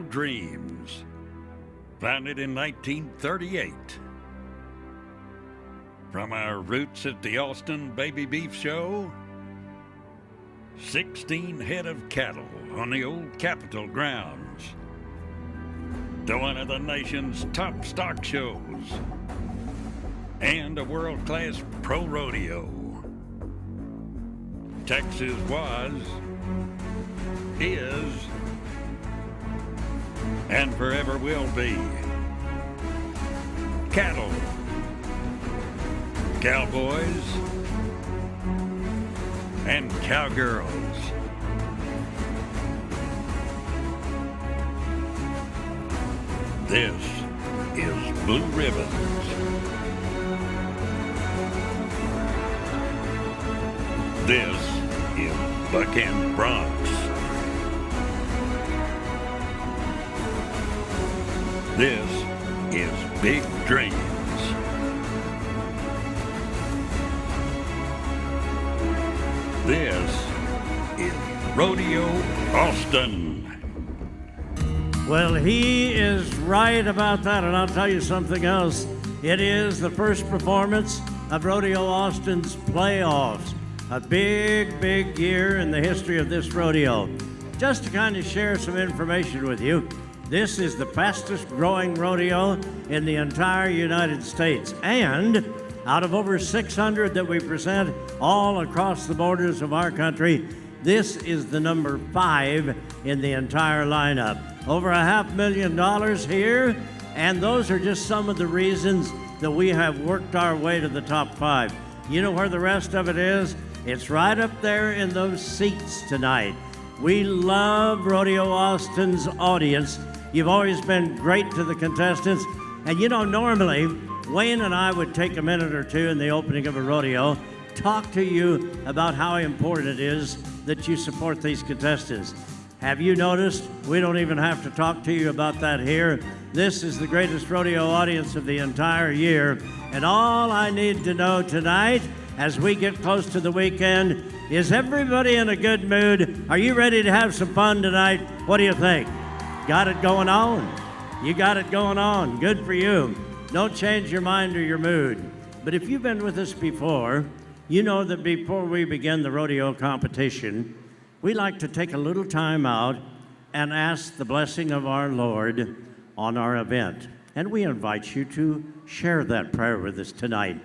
of Dreams, founded in 1938. From our roots at the Austin Baby Beef Show, 16 head of cattle on the old Capitol grounds, to one of the nation's top stock shows, and a world-class pro rodeo. Texas was, is, and forever will be cattle, cowboys, and cowgirls. This is Blue Ribbons. This is Buck and Bronx. This is Big Dreams. This is Rodeo Austin. Well, he is right about that, and I'll tell you something else. It is the first performance of Rodeo Austin's playoffs. A big, big year in the history of this rodeo. Just to kind of share some information with you, this is the fastest growing rodeo in the entire United States. And out of over 600 that we present all across the borders of our country, this is the number 5 in the entire lineup. Over $500,000 here, and those are just some of the reasons that we have worked our way to the top 5. You know where the rest of it is? It's right up there in those seats tonight. We love Rodeo Austin's audience. You've always been great to the contestants. And you know, normally, Wayne and I would take a minute or two in the opening of a rodeo, talk to you about how important it is that you support these contestants. Have you noticed? We don't even have to talk to you about that here. This is the greatest rodeo audience of the entire year. And all I need to know tonight, as we get close to the weekend, is everybody in a good mood? Are you ready to have some fun tonight? What do you think? Got it going on? You got it going on. Good for you. Don't change your mind or your mood. But if you've been with us before, you know that before we begin the rodeo competition, we like to take a little time out and ask the blessing of our Lord on our event. And we invite you to share that prayer with us tonight.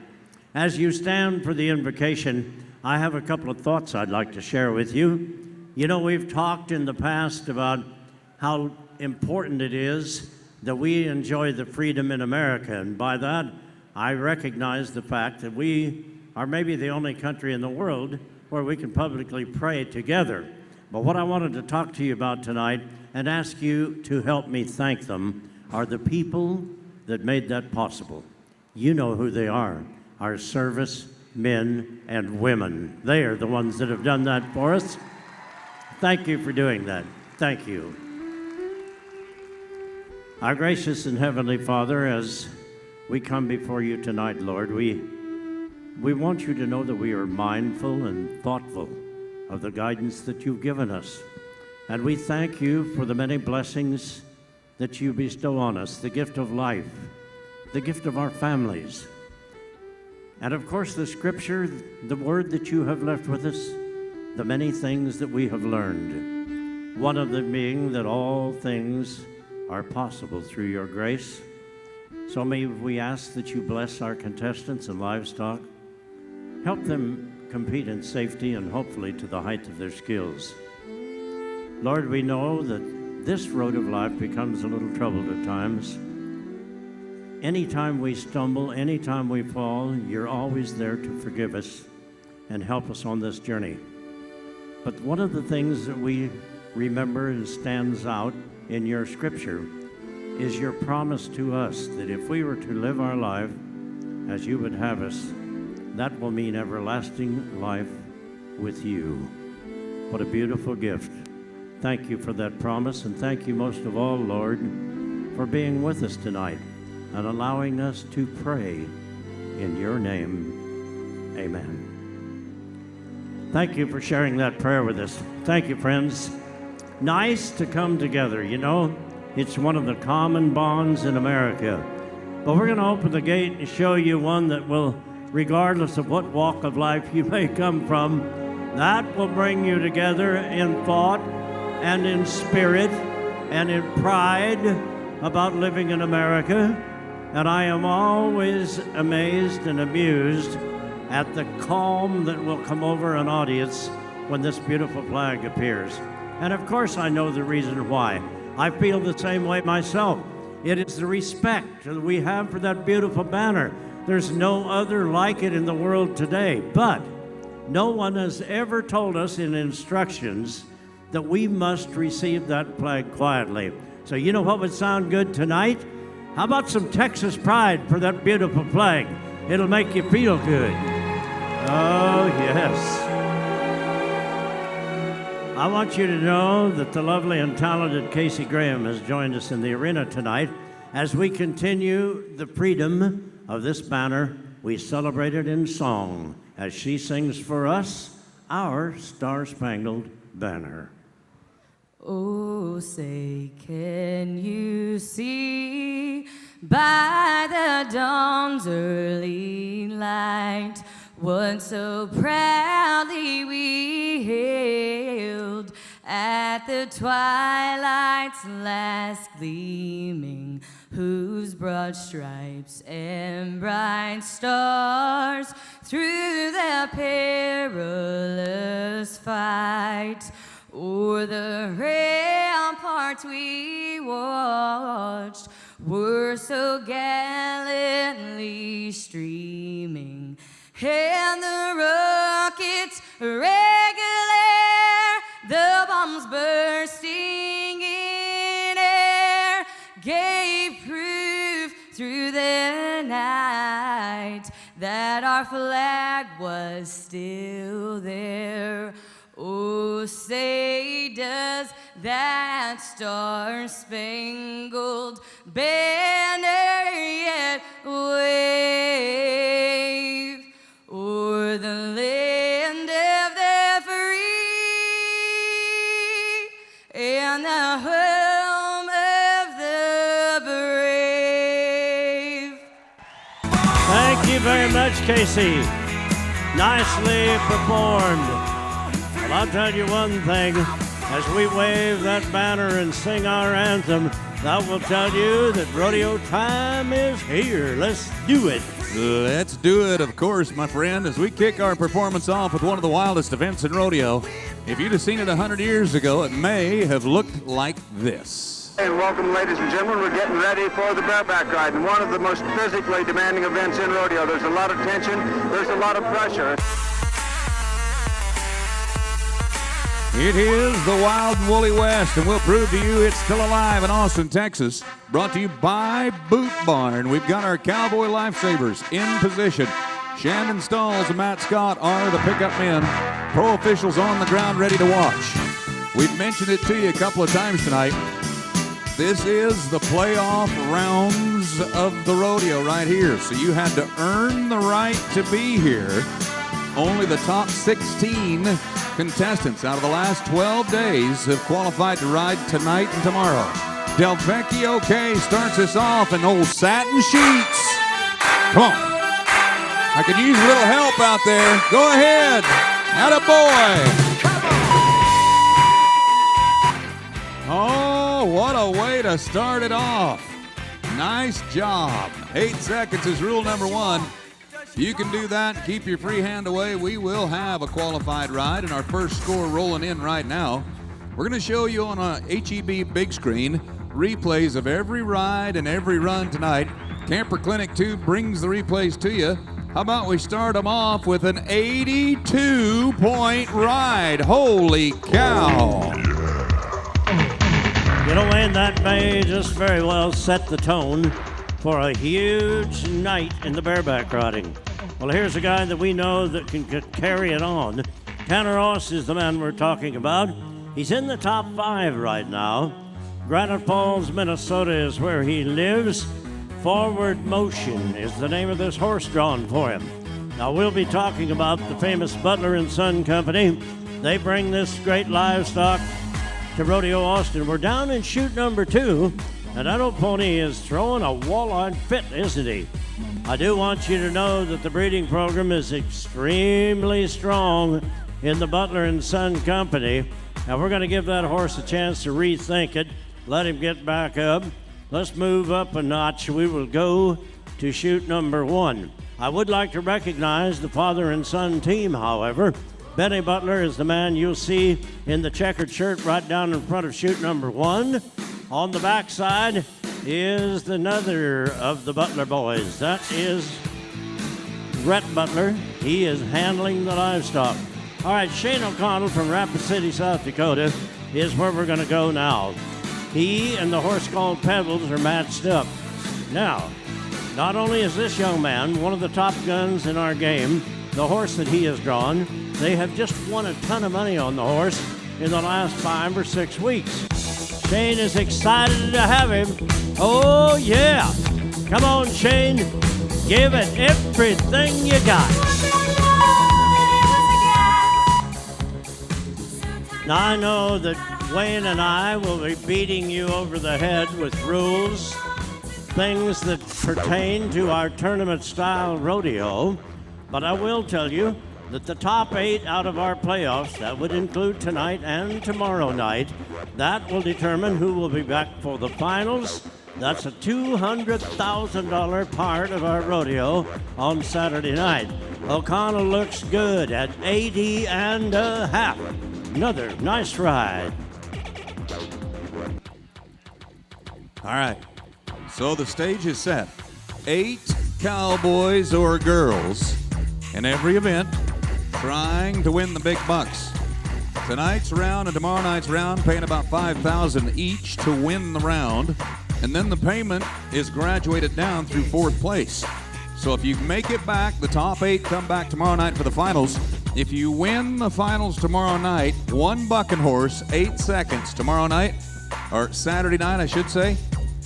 As you stand for the invocation, I have a couple of thoughts I'd like to share with you. You know, we've talked in the past about how important it is that we enjoy the freedom in America. And by that, I recognize the fact that we are maybe the only country in the world where we can publicly pray together. But what I wanted to talk to you about tonight and ask you to help me thank them are the people that made that possible. You know who they are. Our service men and women. They are the ones that have done that for us. Thank you for doing that. Thank you. Our gracious and heavenly Father, as we come before you tonight, Lord, we want you to know that we are mindful and thoughtful of the guidance that you've given us. And we thank you for the many blessings that you bestow on us, the gift of life, the gift of our families, and of course the scripture, the word that you have left with us, the many things that we have learned. One of them being that all things are possible through your grace. So may we ask that you bless our contestants and livestock. Help them compete in safety and hopefully to the height of their skills. Lord, we know that this road of life becomes a little troubled at times. Anytime we stumble, anytime we fall, you're always there to forgive us and help us on this journey. But one of the things that we remember and stands out in your scripture is your promise to us that if we were to live our life as you would have us, that will mean everlasting life with you. What a beautiful gift. Thank you for that promise, and thank you most of all, Lord, for being with us tonight and allowing us to pray in your name. Amen. Thank you for sharing that prayer with us. Thank you, friends. Nice to come together. You know, It's one of the common bonds in America. But we're going to open the gate and show you one that will, regardless of what walk of life you may come from, that will bring you together in thought and in spirit and in pride about living in America. And I am always amazed and amused at the calm that will come over an audience when this beautiful flag appears. And of course I know the reason why. I feel the same way myself. It is the respect that we have for that beautiful banner. There's no other like it in the world today. But no one has ever told us in instructions that we must receive that flag quietly. So you know what would sound good tonight? How about some Texas pride for that beautiful flag? It'll make you feel good. Oh, yes. I want you to know that the lovely and talented Casey Graham has joined us in the arena tonight. As we continue the freedom of this banner, we celebrate it in song as she sings for us our Star-Spangled Banner. Oh, say, can you see by the dawn's early light what so proudly we hailed at the twilight's last gleaming, whose broad stripes and bright stars through the perilous fight o'er the ramparts we watched were so gallantly streaming, and the rockets regular, the bombs bursting in air, gave proof through the night that our flag was still there. Oh, say, does that star-spangled banner yet wave o'er the land of the free and the home of the brave? Thank you very much, Casey. Nicely performed. Well, I'll tell you one thing. As we wave that banner and sing our anthem, that will tell you that rodeo time is here. Let's do it. Let's do it, of course, my friend, as we kick our performance off with one of the wildest events in rodeo. If you'd have seen it 100 years ago, it may have looked like this. And welcome, ladies and gentlemen. We're getting ready for the bareback ride, and one of the most physically demanding events in rodeo. There's a lot of tension, there's a lot of pressure. It is the Wild and Woolly West, and we'll prove to you it's still alive in Austin, Texas. Brought to you by Boot Barn. We've got our Cowboy Lifesavers in position. Shandon Stalls and Matt Scott are the pickup men. Pro officials on the ground ready to watch. We've mentioned it to you a couple of times tonight. This is the playoff rounds of the rodeo right here. So you had to earn the right to be here. Only the top 16 contestants out of the last 12 days have qualified to ride tonight and tomorrow. Del Vecchio K starts us off in old satin sheets. Come on. I could use a little help out there. Go ahead. Attaboy. Oh, what a way to start it off. Nice job. 8 seconds is rule number 1. You can do that, keep your free hand away. We will have a qualified ride, and our first score rolling in right now. We're going to show you on a HEB big screen replays of every ride and every run tonight. Camper Clinic 2 brings the replays to you. How about we start them off with an 82-point ride? Holy cow. You know, Wayne, that may just very well set the tone for a huge night in the bareback riding. Well, here's a guy that we know that can carry it on. Tanner Ross is the man we're talking about. He's in the top 5 right now. Granite Falls, Minnesota is where he lives. Forward Motion is the name of this horse drawn for him. Now, we'll be talking about the famous Butler & Son Company. They bring this great livestock to Rodeo Austin. We're down in chute number 2, and that old pony is throwing a walleye fit, isn't he? I do want you to know that the breeding program is extremely strong in the Butler and Son Company, and we're going to give that horse a chance to rethink it, let him get back up. Let's move up a notch. We will go to chute number 1. I would like to recognize the father and son team, however. Benny Butler is the man you'll see in the checkered shirt right down in front of chute number 1. On the backside is another of the Butler boys. That is Rhett Butler. He is handling the livestock. All right, Shane O'Connell from Rapid City, South Dakota is where we're going to go now. He and the horse called Pebbles are matched up. Now, not only is this young man one of the top guns in our game, the horse that he has drawn, they have just won a ton of money on the horse in the last 5 or 6 weeks. Shane is excited to have him. Oh, yeah. Come on, Shane. Give it everything you got. Now, I know that Wayne and I will be beating you over the head with rules, things that pertain to our tournament-style rodeo, but I will tell you that the top 8 out of our playoffs, that would include tonight and tomorrow night, that will determine who will be back for the finals. That's a $200,000 part of our rodeo on Saturday night. O'Connell looks good at 80 and a half. Another nice ride. All right. So the stage is set. 8 cowboys or girls in every event trying to win the big bucks. Tonight's round and tomorrow night's round paying about $5,000 each to win the round. And then the payment is graduated down through 4th place. So if you make it back, the top 8 come back tomorrow night for the finals. If you win the finals tomorrow night, 1 bucking horse, 8 seconds tomorrow night, or Saturday night, I should say,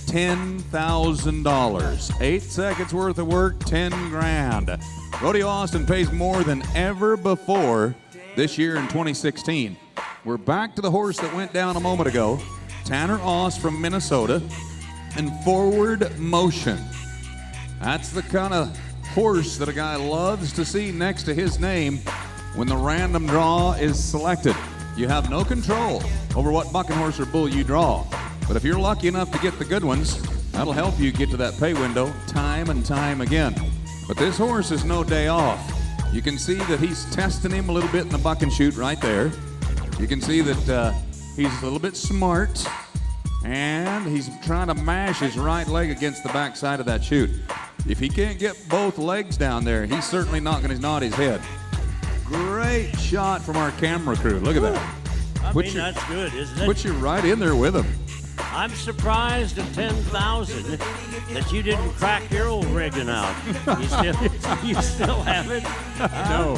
$10,000. 8 seconds worth of work, 10 grand. Rodeo Austin pays more than ever before this year in 2016. We're back to the horse that went down a moment ago, Tanner Oss from Minnesota, and Forward Motion. That's the kind of horse that a guy loves to see next to his name when the random draw is selected. You have no control over what bucking horse or bull you draw. But if you're lucky enough to get the good ones, that'll help you get to that pay window time and time again. But this horse is no day off. You can see that he's testing him a little bit in the buck and shoot right there. You can see that he's a little bit smart, and he's trying to mash his right leg against the backside of that chute. If he can't get both legs down there, he's certainly not going to nod his head. Great shot from our camera crew. Look at that. That's good, isn't it? Puts you right in there with him. I'm surprised at 10,000 that you didn't crack your old rigging out. You still have it? No.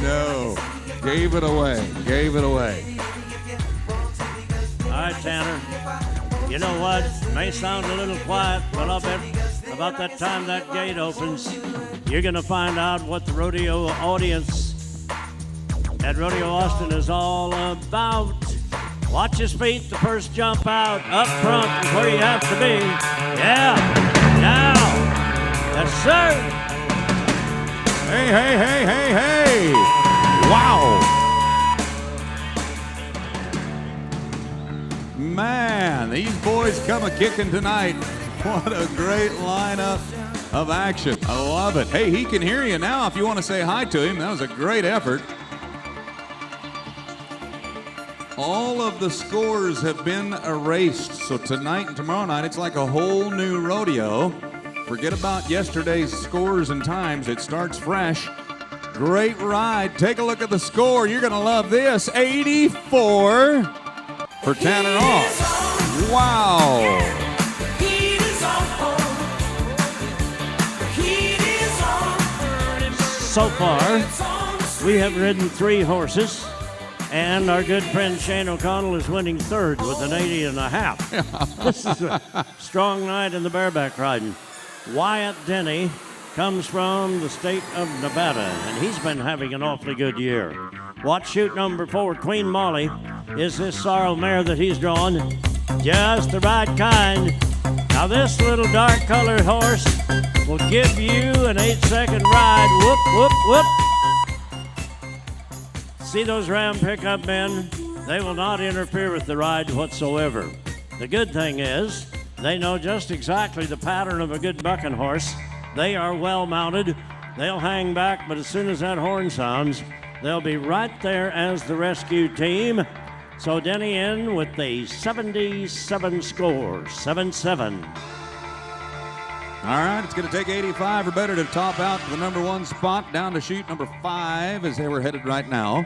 No. Gave it away. Gave it away. All right, Tanner. You know what? May sound a little quiet, but I'll bet about that time that gate opens, you're going to find out what the rodeo audience at Rodeo Austin is all about. Watch his feet, the first jump out, up front is where you have to be. Yeah, now, yes sir. Hey, hey, hey, hey, hey. Wow. Man, these boys come a-kicking tonight. What a great lineup of action. I love it. Hey, he can hear you now if you want to say hi to him. That was a great effort. All of the scores have been erased. So tonight and tomorrow night, it's like a whole new rodeo. Forget about yesterday's scores and times. It starts fresh. Great ride. Take a look at the score. You're going to love this. 84 for Tanner Oss. Wow. So far, we have ridden 3 horses. And our good friend Shane O'Connell is winning 3rd with an 80 and a half. This is a strong night in the bareback riding. Wyatt Denny comes from the state of Nevada, and he's been having an awfully good year. Watch chute number 4, Queen Molly. is this sorrel mare that he's drawn. Just the right kind. Now this little dark colored horse will give you an 8-second ride. Whoop, whoop, whoop. See those ram pickup men? They will not interfere with the ride whatsoever. The good thing is, they know just exactly the pattern of a good bucking horse. They are well mounted. They'll hang back, but as soon as that horn sounds, they'll be right there as the rescue team. So Denny in with the 77 score, 7-7. All right, it's going to take 85 or better to top out the number 1 spot. Down to chute number 5 is where we're headed right now.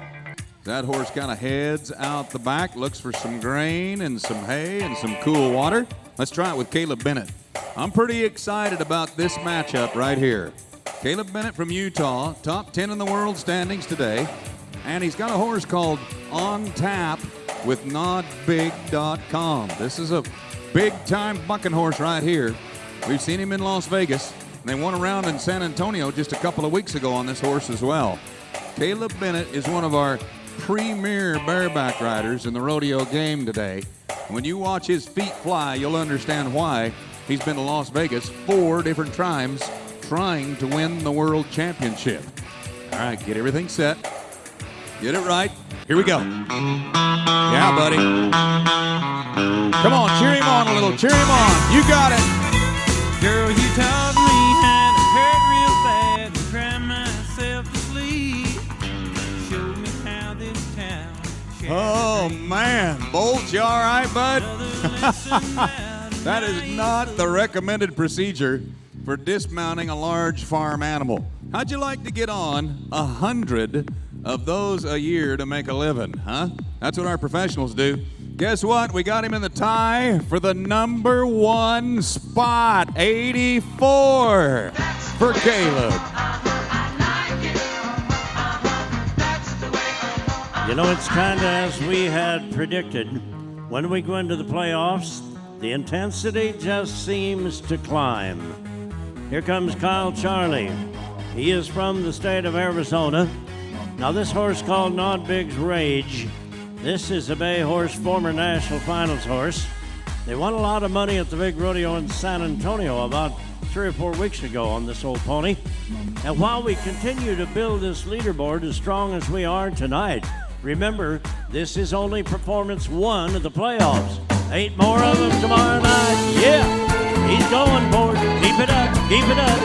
That horse kind of heads out the back, looks for some grain and some hay and some cool water. Let's try it with Caleb Bennett. I'm pretty excited about this matchup right here. Caleb Bennett from Utah, top 10 in the world standings today. And he's got a horse called On Tap with NodBig.com. This is a big-time bucking horse right here. We've seen him in Las Vegas. They won a round in San Antonio just a couple of weeks ago on this horse as well. Caleb Bennett is one of our premier bareback riders in the rodeo game today. When you watch his feet fly, you'll understand why. He's been to Las Vegas 4 different times trying to win the world championship. All right, get everything set. Get it right. Here we go. Yeah, buddy. Come on, cheer him on a little. Cheer him on. You got it. Girl, you taught me how to hurt real bad and cry myself to sleep. Showed me how this town. Oh, man. Bolt, you all right, bud? That is not the recommended procedure for dismounting a large farm animal. How'd you like to get on 100 of those a year to make a living, huh? That's what our professionals do. Guess what? We got him in the tie for the number 1 spot, 84 for Caleb. You know, it's kind of as we had predicted. When we go into the playoffs, the intensity just seems to climb. Here comes Kyle Charlie. He is from the state of Arizona. Now this horse called Nod Big's Rage. This is a bay horse, former national finals horse. They won a lot of money at the big rodeo in San Antonio about 3 or 4 weeks ago on this old pony. And while we continue to build this leaderboard as strong as we are tonight, remember, this is only performance 1 of the playoffs. 8 more of them tomorrow night. Yeah! He's going for it. Keep it up. Keep it up.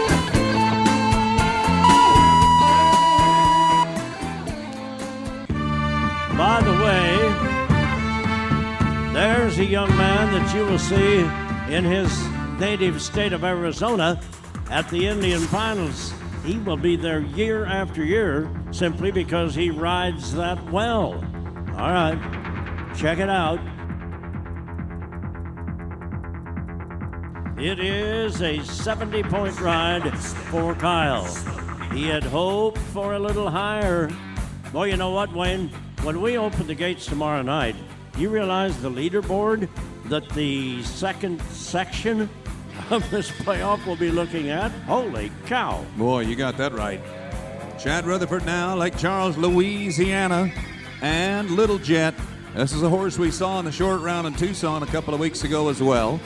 By the way, there's a young man that you will see in his native state of Arizona at the Indian Finals. He will be there year after year simply because he rides that well. All right, check it out. It is a 70-point ride for Kyle. He had hoped for a little higher. Boy, you know what, Wayne? When we open the gates tomorrow night, you realize the leaderboard that the second section of this playoff will be looking at? Holy cow. Boy, you got that right. Chad Rutherford now, Lake Charles, Louisiana, and Little Jet. This is a horse we saw in the short round in Tucson a couple of weeks ago as well.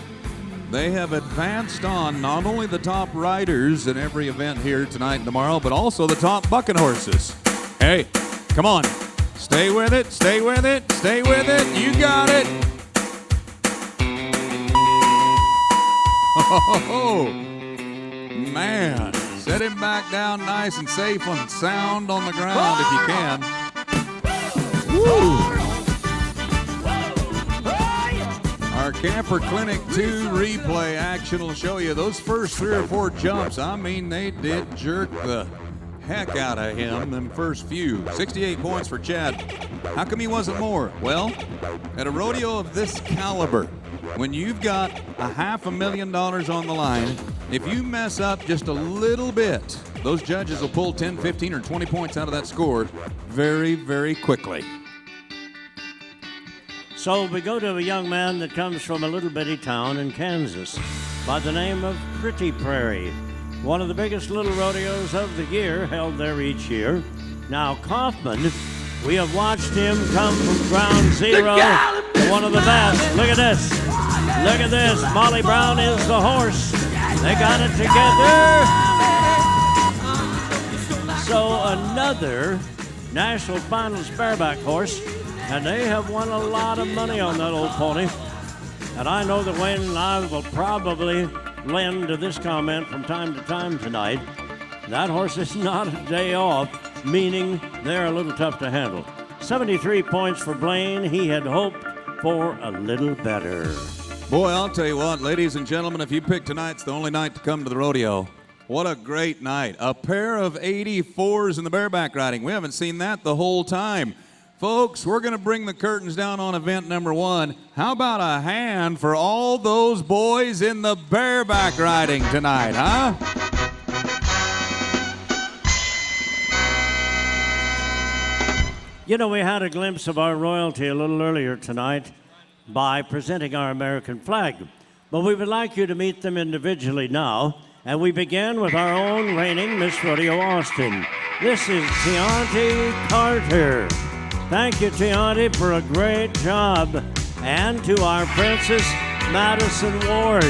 They have advanced on not only the top riders in every event here tonight and tomorrow, but also the top bucking horses. Hey, come on. Stay with it, stay with it, stay with it. You got it. Oh, man. Set him back down nice and safe and sound on the ground if you can. Woo. Our Camper Clinic 2 replay action will show you those first 3 or 4 jumps. I mean, they did jerk the heck out of him, them first few. 68 points for Chad. How come he wasn't more? Well, at a rodeo of this caliber, when you've got $500,000 on the line, if you mess up just a little bit, those judges will pull 10, 15, or 20 points out of that score very, very quickly. So we go to a young man that comes from a little bitty town in Kansas by the name of Pretty Prairie. One of the biggest little rodeos of the year held there each year. Now Kaufman We have watched him come from ground zero to one of the best. Look at this. Look at this. Molly Brown is the horse. They got it together. So another National Finals bareback horse, and they have won a lot of money on that old pony. And I know that Wayne and I will probably lend to this comment from time to time tonight. That horse is not a day off, meaning they're a little tough to handle. 73 points for Blaine. He had hoped for a little better. Boy, I'll tell you what, ladies and gentlemen, if you pick tonight's the only night to come to the rodeo, what a great night. A pair of 84s in the bareback riding. We haven't seen that the whole time. Folks, we're going to bring the curtains down on event number 1. How about a hand for all those boys in the bareback riding tonight, huh? You know, we had a glimpse of our royalty a little earlier tonight by presenting our American flag. But we would like you to meet them individually now. And we begin with our own reigning Miss Rodeo Austin. This is Tianti Carter. Thank you, Tianti, for a great job. And to our Princess Madison Ward.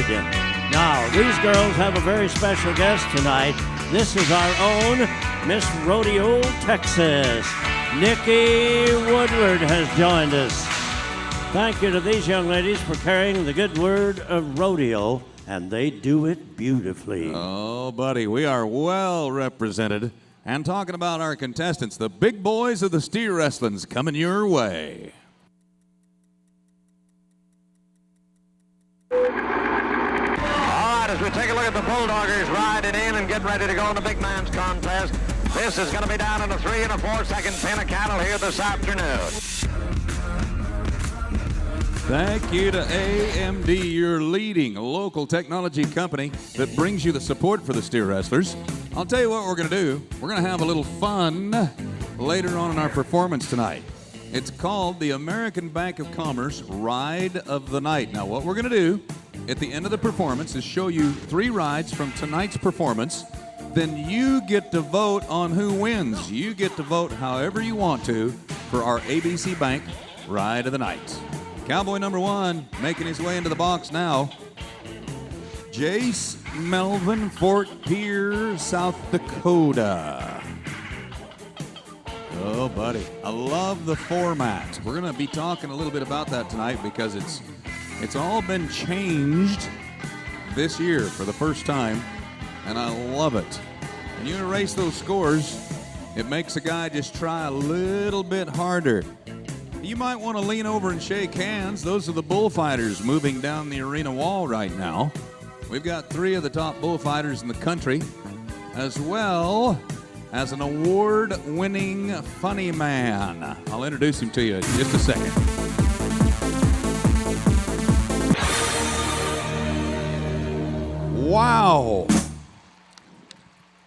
Now, these girls have a very special guest tonight. This is our own Miss Rodeo, Texas. Nikki Woodward has joined us. Thank you to these young ladies for carrying the good word of rodeo, and they do it beautifully. Oh, buddy, we are well represented. And talking about our contestants, the big boys of the steer wrestling's coming your way. All right, as we take a look at the Bulldoggers riding in and getting ready to go in the big man's contest, this is going to be down in a 3 and a 4 second pen of cattle here this afternoon. Thank you to AMD, your leading local technology company that brings you the support for the steer wrestlers. I'll tell you what we're going to do. We're going to have a little fun later on in our performance tonight. It's called the American Bank of Commerce Ride of the Night. Now, what we're going to do at the end of the performance is show you 3 rides from tonight's performance. Then you get to vote on who wins. You get to vote however you want to for our ABC Bank Ride of the Night. Cowboy number 1 making his way into the box now. Jace Melvin, Fort Pierre, South Dakota. Oh, buddy, I love the format. We're going to be talking a little bit about that tonight because it's all been changed this year for the first time, and I love it. When you erase those scores, it makes a guy just try a little bit harder. You might want to lean over and shake hands. Those are the bullfighters moving down the arena wall right now. We've got 3 of the top bullfighters in the country, as well as an award-winning funny man. I'll introduce him to you in just a second. Wow.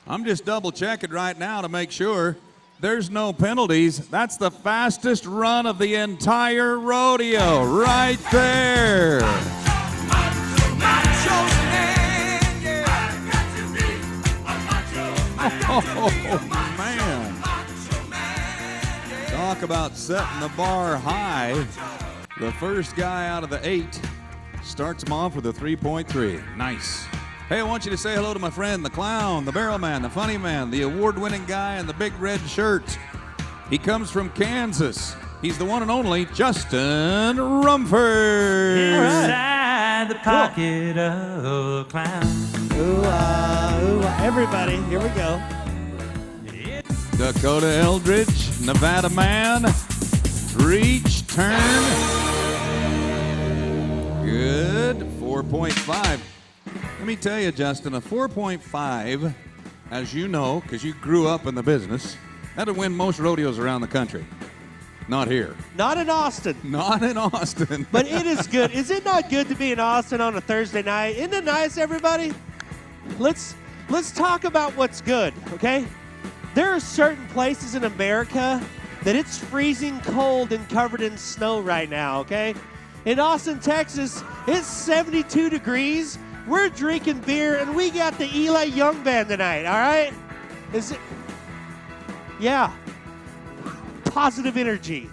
I'm just double-checking right now to make sure there's no penalties. That's the fastest run of the entire rodeo right there. Oh, man. Talk about setting the bar high. The first guy out of the 8 starts him off with a 3.3. Nice. Hey, I want you to say hello to my friend, the clown, the barrel man, the funny man, the award-winning guy in the big red shirt. He comes from Kansas. He's the one and only Justin Rumford. Inside the pocket of a clown. Everybody, here we go. Dakota Eldridge, Nevada man. Reach, turn. Good, 4.5. Let me tell you, Justin, a 4.5, as you know, because you grew up in the business, that'd win most rodeos around the country. Not here. Not in Austin. Not in Austin. But it is good. Is it not good to be in Austin on a Thursday night? Isn't it nice, everybody? Let's talk about what's good, okay? There are certain places in America that it's freezing cold and covered in snow right now, okay? In Austin, Texas, it's 72 degrees. We're drinking beer, and we got the Eli Young Band tonight, all right? Is it? Yeah. positive energy.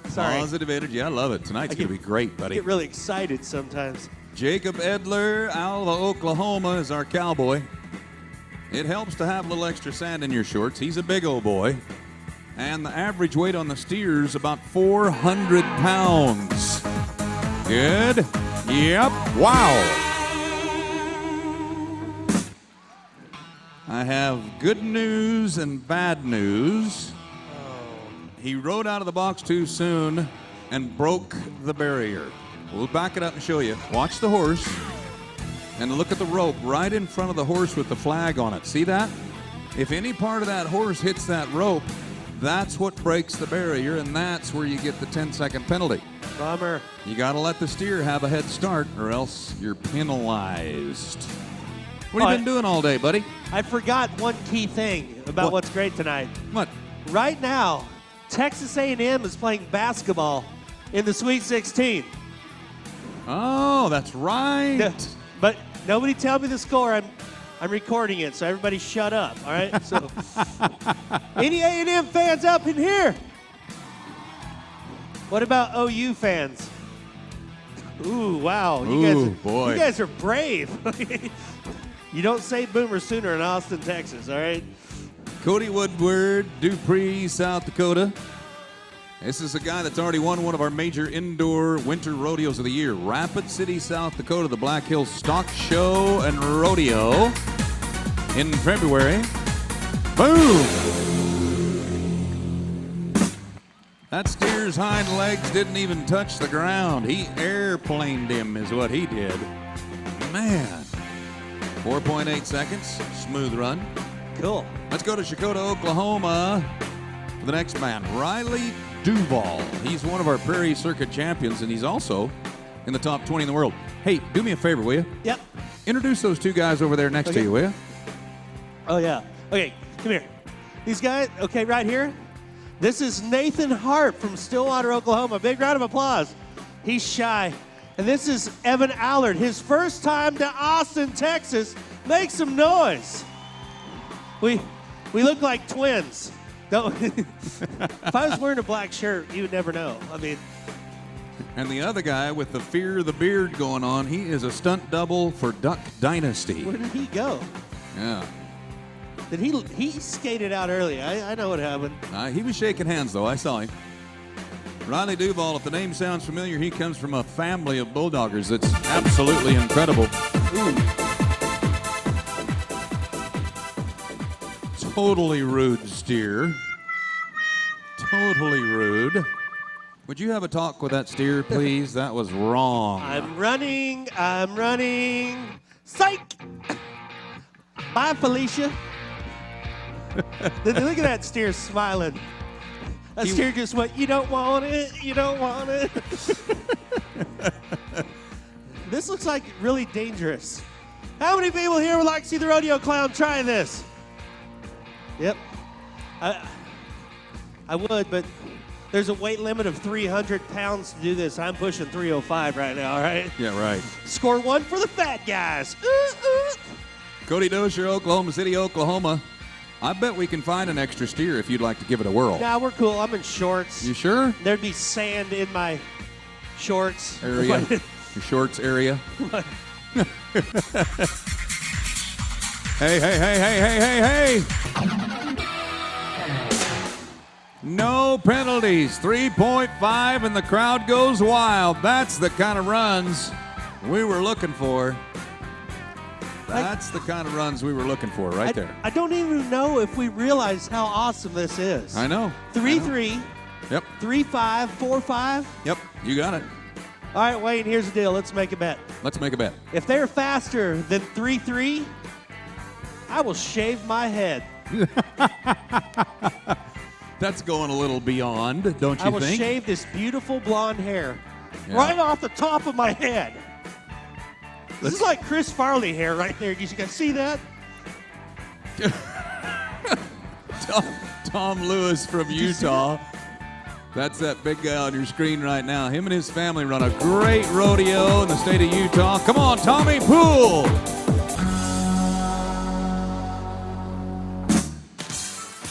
Sorry. Positive energy. I love it. Tonight's going to be great, I buddy. get really excited sometimes. Jacob Edler, Alva, Oklahoma, is our cowboy. It helps to have a little extra sand in your shorts. He's a big old boy. And the average weight on the steer is about 400 pounds. Good. Yep. Wow. I have good news and bad news. He rode out of the box too soon and broke the barrier. We'll back it up and show you. Watch the horse and look at the rope right in front of the horse with the flag on it. See that? If any part of that horse hits that rope, that's what breaks the barrier, and that's where you get the 10-second penalty. Bummer. You got to let the steer have a head start, or else you're penalized. What have you been doing all day, buddy? I forgot one key thing about what's great tonight. What? Right now, Texas A&M is playing basketball in the Sweet 16. Oh, that's right. No, but nobody tell me the score. I'm recording it, so everybody shut up, all right? So, any A&M fans up in here? What about OU fans? Ooh, wow. Ooh, boy. You guys are brave. You don't say Boomer Sooner in Austin, Texas, all right? Cody Woodward, Dupree, South Dakota. This is a guy that's already won one of our major indoor winter rodeos of the year. Rapid City, South Dakota, the Black Hills Stock Show and Rodeo in February. Boom! That steer's hind legs didn't even touch the ground. He airplaned him is what he did. Man. 4.8 seconds. Smooth run. Cool. Let's go to Shakota, Oklahoma for the next man, Riley Duval. He's one of our Prairie Circuit champions, and he's also in the top 20 in the world. Hey, do me a favor, will you? Yep. Introduce those two guys over there next to you, will you? Oh, yeah. Okay, come here. These guys, okay, right here. This is Nathan Hart from Stillwater, Oklahoma. Big round of applause. He's shy. And this is Evan Allard, his first time to Austin, Texas. Make some noise. We look like twins. Don't. If I was wearing a black shirt, you would never know. I mean. And the other guy with the Fear the Beard going on, he is a stunt double for Duck Dynasty. Where did he go? Yeah. Did he skated out early? I know what happened. He was shaking hands, though. I saw him. Riley Duval, if the name sounds familiar, he comes from a family of bulldoggers that's absolutely incredible. Ooh. Totally rude steer. Totally rude. Would you have a talk with that steer, please? That was wrong. I'm running. Psych! Bye, Felicia. Look at that steer smiling. That steer just went, you don't want it, you don't want it. This looks like really dangerous. How many people here would like to see the rodeo clown try this? Yep. I would, but there's a weight limit of 300 pounds to do this. I'm pushing 305 right now, all right? Yeah, right. Score one for the fat guys. Cody Dozier, Oklahoma City, Oklahoma. I bet we can find an extra steer if you'd like to give it a whirl. Nah, we're cool. I'm in shorts. You sure? There'd be sand in my shorts. Area. Your shorts area. Hey. No penalties. 3.5 and the crowd goes wild. That's the kind of runs we were looking for. That's the kind of runs we were looking for right there. I don't even know if we realize how awesome this is. I know. 3-3. Yep. 3-5, 4-5. Yep, you got it. All right, Wayne, here's the deal. Let's make a bet. Let's make a bet. If they're faster than 3-3, I will shave my head. That's going a little beyond, don't you think? I will shave this beautiful blonde hair right off the top of my head. This is like Chris Farley hair right there. You guys see that? Tom Lewis from Utah. That's that big guy on your screen right now. Him and his family run a great rodeo in the state of Utah. Come on, Tommy Poole.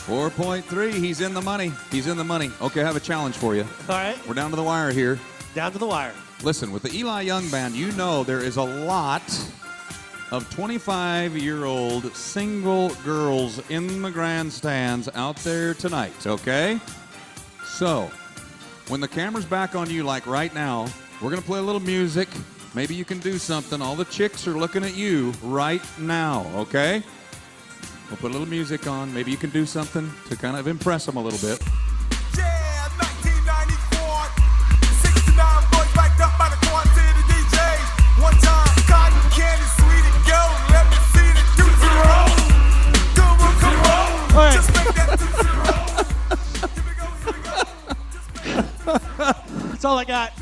4.3. He's in the money. He's in the money. Okay, I have a challenge for you. All right. We're down to the wire here. Down to the wire. Listen, with the Eli Young Band, you know there is a lot of 25-year-old single girls in the grandstands out there tonight, okay? So, when the camera's back on you like right now, we're going to play a little music. Maybe you can do something. All the chicks are looking at you right now, okay? We'll put a little music on. Maybe you can do something to kind of impress them a little bit. Yeah, 1994. 69 boys backed up by the quad to the DJ. One time, cotton candy, sweet and go. Let me see the Tootsie Roll. Come on, come on. All right. Just make that Tootsie Roll. Here we go, here we go. That's all I got.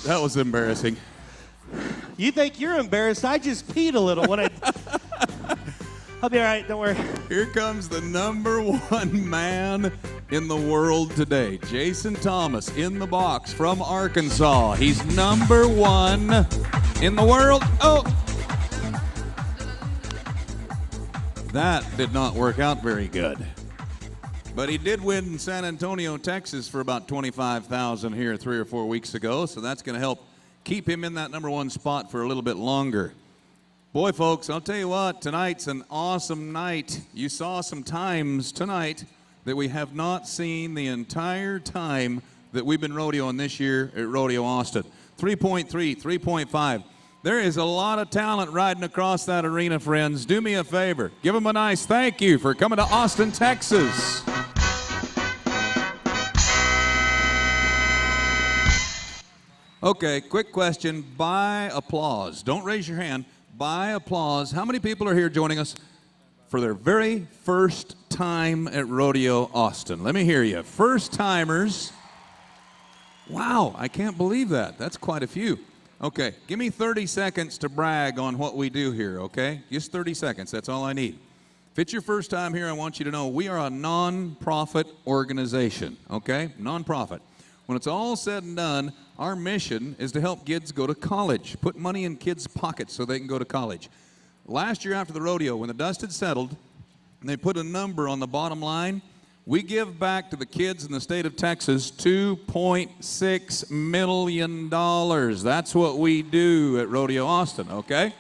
That was embarrassing. You think you're embarrassed? I just peed a little when I. I'll be all right. Don't worry. Here comes the number one man in the world today. Jason Thomas in the box from Arkansas. He's number one in the world. Oh! That did not work out very good. But he did win in San Antonio, Texas for about $25,000 here 3 or 4 weeks ago, so that's going to help keep him in that number one spot for a little bit longer. Boy, folks, I'll tell you what, tonight's an awesome night. You saw some times tonight that we have not seen the entire time that we've been rodeoing this year at Rodeo Austin. 3.3, 3.5. There is a lot of talent riding across that arena, friends. Do me a favor. Give them a nice thank you for coming to Austin, Texas. Okay, quick question. By applause. Don't raise your hand. By applause. How many people are here joining us for their very first time at Rodeo Austin? Let me hear you. First timers. Wow, I can't believe that. That's quite a few. Okay, give me 30 seconds to brag on what we do here, okay? Just 30 seconds. That's all I need. If it's your first time here, I want you to know we are a non-profit organization, okay? Non-profit. When it's all said and done, our mission is to help kids go to college, put money in kids' pockets so they can go to college. Last year after the rodeo, when the dust had settled, and they put a number on the bottom line, we give back to the kids in the state of Texas $2.6 million. That's what we do at Rodeo Austin, okay?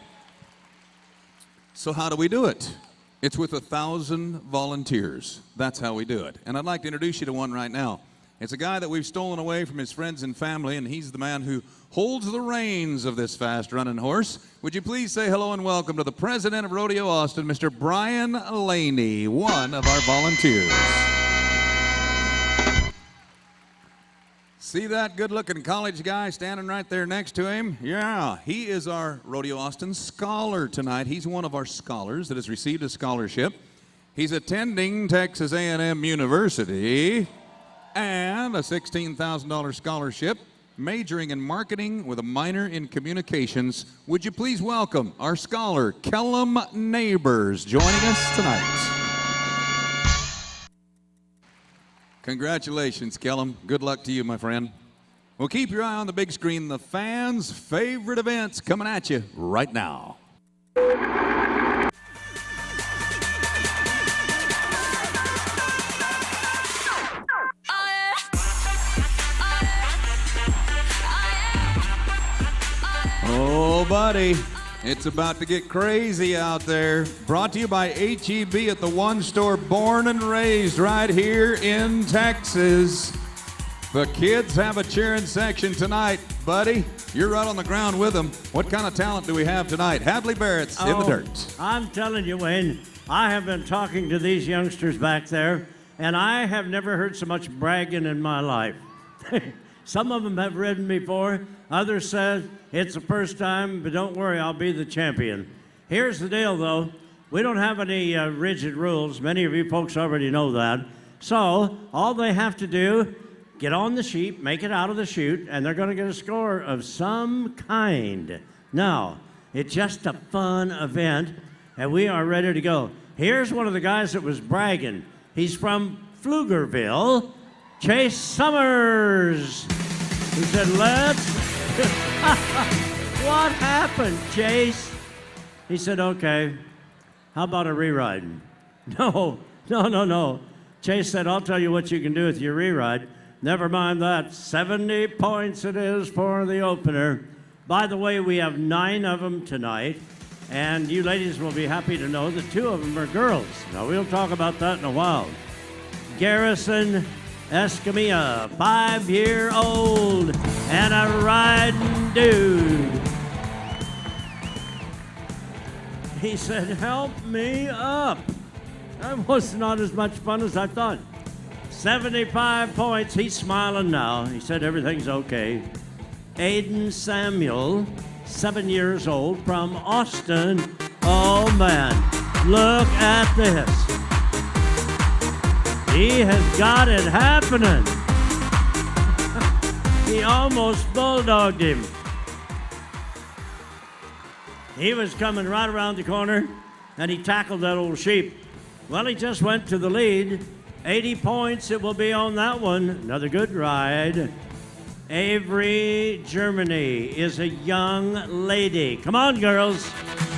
So how do we do it? It's with 1,000 volunteers. That's how we do it. And I'd like to introduce you to one right now. It's a guy that we've stolen away from his friends and family, and he's the man who holds the reins of this fast-running horse. Would you please say hello and welcome to the president of Rodeo Austin, Mr. Brian Laney, one of our volunteers. See that good-looking college guy standing right there next to him? Yeah, he is our Rodeo Austin scholar tonight. He's one of our scholars that has received a scholarship. He's attending Texas A&M University and a $16,000 scholarship, majoring in marketing with a minor in communications. Would you please welcome our scholar, Kellum Neighbors, joining us tonight. Congratulations, Kellum. Good luck to you, my friend. Well, keep your eye on the big screen. The fans' favorite events coming at you right now. Oh, buddy, it's about to get crazy out there. Brought to you by H-E-B at the one store born and raised right here in Texas. The kids have a cheering section tonight. Buddy, you're right on the ground with them. What kind of talent do we have tonight? Hadley Barrett's in the dirt. I'm telling you, Wayne, I have been talking to these youngsters back there, and I have never heard so much bragging in my life. Some of them have ridden before. Others said, it's the first time, but don't worry, I'll be the champion. Here's the deal, though. We don't have any rigid rules. Many of you folks already know that. So all they have to do, get on the sheep, make it out of the chute, and they're going to get a score of some kind. Now, it's just a fun event, and we are ready to go. Here's one of the guys that was bragging. He's from Pflugerville, Chase Summers. He said, let's... What happened, Chase? He said, okay, how about a rewrite? No. Chase said, I'll tell you what you can do with your reride. Never mind that. 70 points it is for the opener. By the way, we have 9 of them tonight, and you ladies will be happy to know that 2 of them are girls. Now, we'll talk about that in a while. Garrison Escamilla, 5-year-old, and a riding dude. He said, help me up. That was not as much fun as I thought. 75 points. He's smiling now. He said everything's okay. Aiden Samuel, 7 years old, from Austin. Oh, man. Look at this. He has got it happening. He almost bulldogged him. He was coming right around the corner, and he tackled that old sheep. Well, he just went to the lead. 80 points it will be on that one. Another good ride. Avery, Germany, is a young lady. Come on, girls.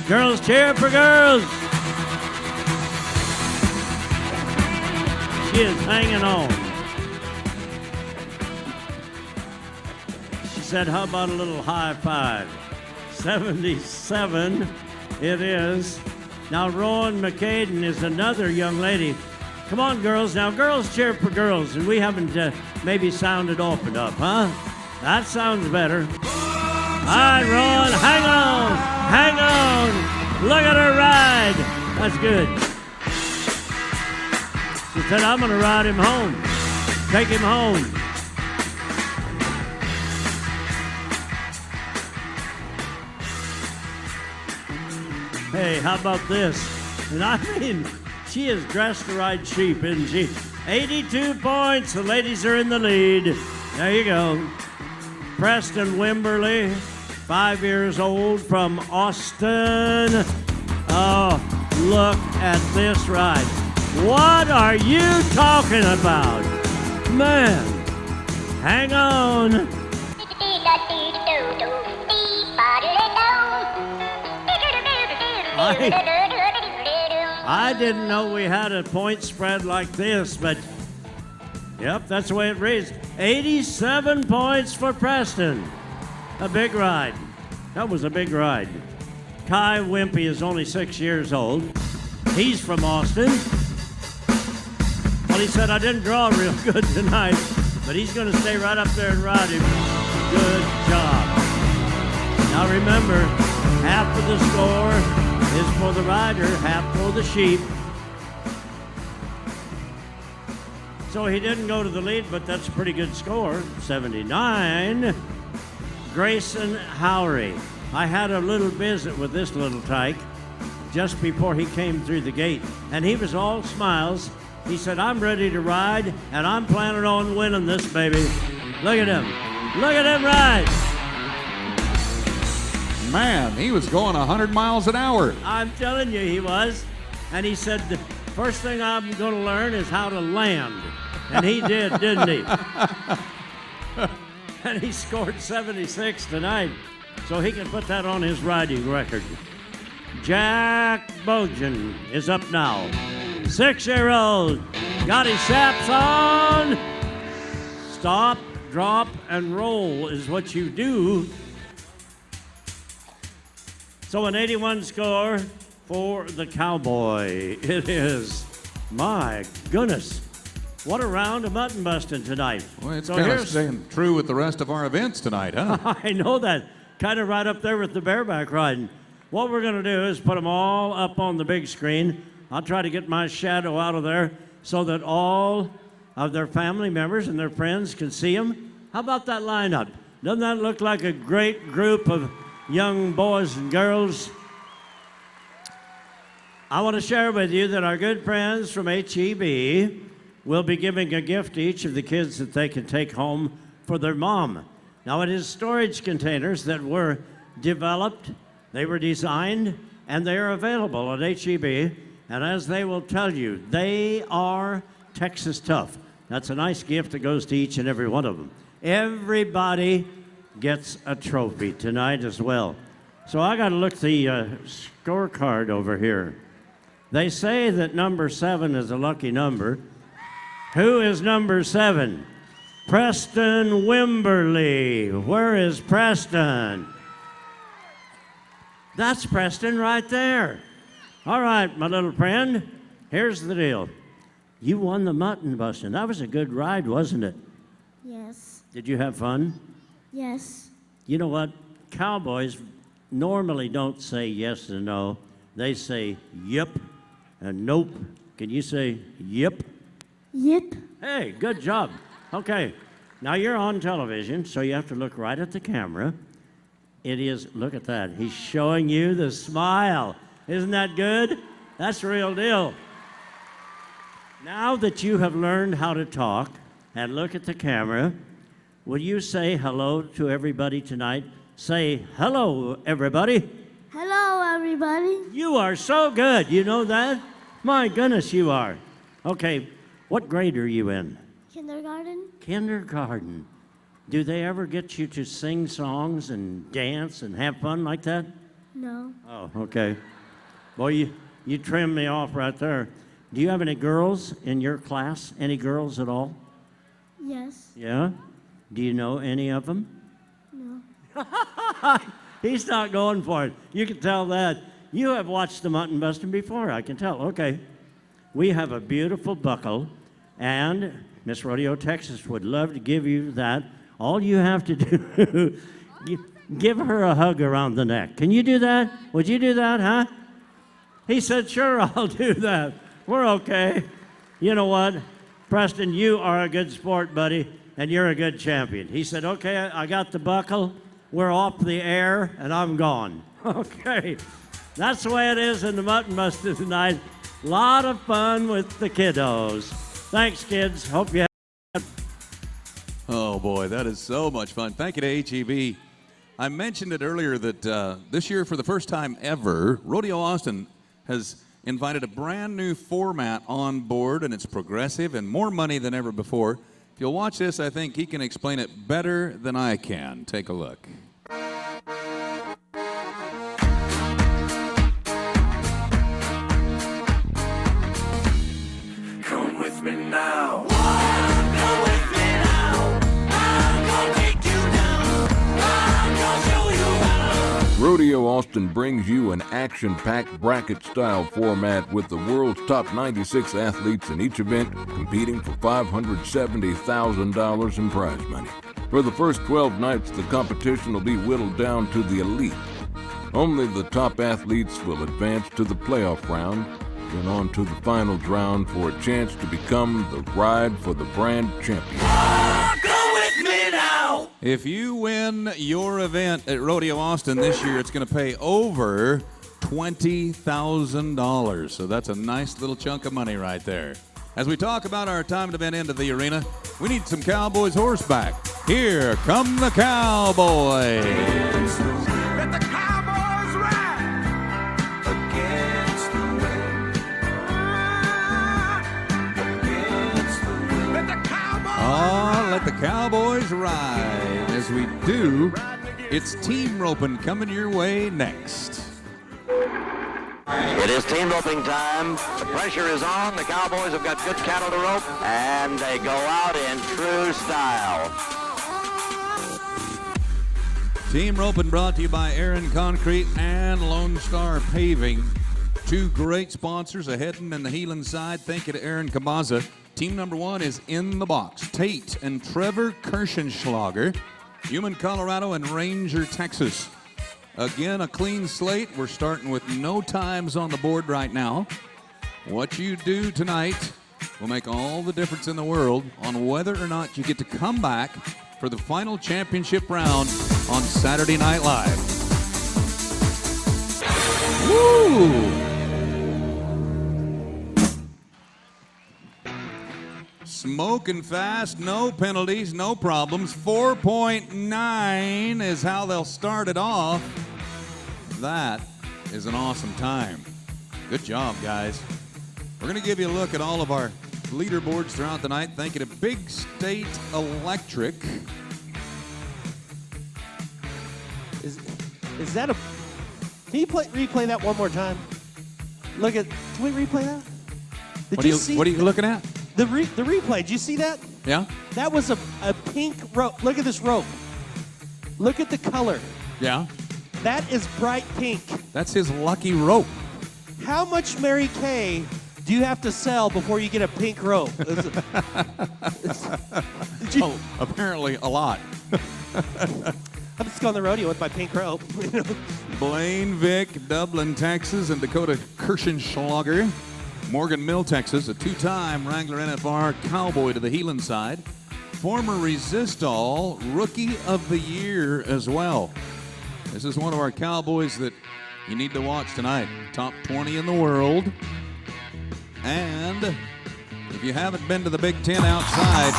Girls, cheer for girls. She is hanging on. She said, how about a little high five? 77 it is. Now, Rowan McCaden is another young lady. Come on, girls. Now, girls cheer for girls, and we haven't maybe sounded off enough, huh? That sounds better. All right, Rowan, hang on. Hang on. Look at her ride. That's good. She said, I'm going to ride him home. Take him home. Hey, how about this? And I mean, she is dressed to ride sheep, isn't she? 82 points. The ladies are in the lead. There you go. Preston Wimberly, 5 years old, from Austin. Oh, look at this ride. What are you talking about? Man, hang on. I didn't know we had a point spread like this, but yep, that's the way it reads. 87 points for Preston. A big ride. That was a big ride. Kai Wimpy is only 6 years old. He's from Austin. Well, he said, I didn't draw real good tonight, but he's going to stay right up there and ride him. Good job. Now remember, half of the score is for the rider, half for the sheep. So he didn't go to the lead, but that's a pretty good score, 79. Grayson Howry. I had a little visit with this little tyke just before he came through the gate, and he was all smiles. He said, I'm ready to ride, and I'm planning on winning this, baby. Look at him. Look at him ride. Man, he was going 100 miles an hour. I'm telling you, he was. And he said, the first thing I'm going to learn is how to land. And he did, didn't he? And he scored 76 tonight, so he can put that on his riding record. Jack Bojan is up now. 6-year-old. Got his chaps on. Stop, drop, and roll is what you do. So an 81 score for the Cowboy. It is. My goodness. What a round of mutton busting tonight. Well, it's so kind of staying true with the rest of our events tonight, huh? I know that. Kind of right up there with the bareback riding. What we're going to do is put them all up on the big screen. I'll try to get my shadow out of there so that all of their family members and their friends can see them. How about that lineup? Doesn't that look like a great group of young boys and girls? I want to share with you that our good friends from HEB will be giving a gift to each of the kids that they can take home for their mom. Now, it is storage containers that were developed, they were designed, and they are available at HEB. And as they will tell you, they are Texas tough. That's a nice gift that goes to each and every one of them. Everybody gets a trophy tonight as well. So I got to look the scorecard over here. They say that number 7 is a lucky number. Who is number 7? Preston Wimberly. Where is Preston? That's Preston right there. All right, my little friend, here's the deal. You won the mutton busting. That was a good ride, wasn't it? Yes. Did you have fun? Yes. You know what? Cowboys normally don't say yes and no. They say yep and nope. Can you say yep? Yep. Hey, good job. Okay, now you're on television, so you have to look right at the camera. It is, look at that. He's showing you the smile. Isn't that good? That's the real deal. Now that you have learned how to talk and look at the camera, will you say hello to everybody tonight? Say hello, everybody. Hello, everybody. You are so good. You know that? My goodness, you are. Okay, what grade are you in? Kindergarten. Kindergarten. Do they ever get you to sing songs and dance and have fun like that? No. Oh, okay. Boy, you trimmed me off right there. Do you have any girls in your class? Any girls at all? Yes. Yeah? Do you know any of them? No. He's not going for it. You can tell that. You have watched the mutton busting before, I can tell. Okay. We have a beautiful buckle, and Miss Rodeo, Texas would love to give you that. All you have to do, give her a hug around the neck. Can you do that? Would you do that, huh? He said, sure, I'll do that. We're okay. You know what? Preston, you are a good sport, buddy, and you're a good champion. He said, okay, I got the buckle. We're off the air, and I'm gone. Okay. That's the way it is in the Mutton Buster tonight. A lot of fun with the kiddos. Thanks, kids. Hope you have. Oh, boy, that is so much fun. Thank you to HEB. I mentioned it earlier that this year, for the first time ever, Rodeo Austin has invited a brand new format on board, and it's progressive and more money than ever before. If you'll watch this, I think he can explain it better than I can. Take a look. Come with me now. Rodeo Austin brings you an action-packed bracket-style format with the world's top 96 athletes in each event competing for $570,000 in prize money. For the first 12 nights, the competition will be whittled down to the elite. Only the top athletes will advance to the playoff round, then on to the finals round for a chance to become the ride for the brand champion. If you win your event at Rodeo Austin this year, it's going to pay over $20,000. So that's a nice little chunk of money right there. As we talk about our timed event into the arena, we need some Cowboys horseback. Here come the Cowboys. Let the Cowboys ride against the wind. Against the wind. Let the Cowboys Oh, let the Cowboys ride. As we do, it's team roping coming your way next. It is team roping time. The pressure is on. The Cowboys have got good cattle to rope, and they go out in true style. Team roping brought to you by Aaron Concrete and Lone Star Paving. Two great sponsors, a heading and the heeling side. Thank you to Aaron Cabaza. Team number 1 is in the box. Tate and Trevor Kirschenschlager, Human, Colorado, and Ranger, Texas. Again, a clean slate. We're starting with no times on the board right now. What you do tonight will make all the difference in the world on whether or not you get to come back for the final championship round on Saturday Night Live. Woo! Smoking fast, no penalties, no problems. 4.9 is how they'll start it off. That is an awesome time. Good job, guys. We're going to give you a look at all of our leaderboards throughout the night. Thank you to Big State Electric. Is that a... Can you replay that one more time? Look at... Can we replay that? Did What are you looking at? The replay, did you see that? Yeah? That was a pink rope. Look at this rope. Look at the color. Yeah. That is bright pink. That's his lucky rope. How much Mary Kay do you have to sell before you get a pink rope? Oh, apparently a lot. I'm just going to the rodeo with my pink rope. Blaine Vick, Dublin, Texas, and Dakota Kirschenschlager, Morgan Mill, Texas, a two-time Wrangler NFR Cowboy to the Heelan side. Former Resistol Rookie of the Year as well. This is one of our Cowboys that you need to watch tonight. Top 20 in the world. And if you haven't been to the Big Ten outside,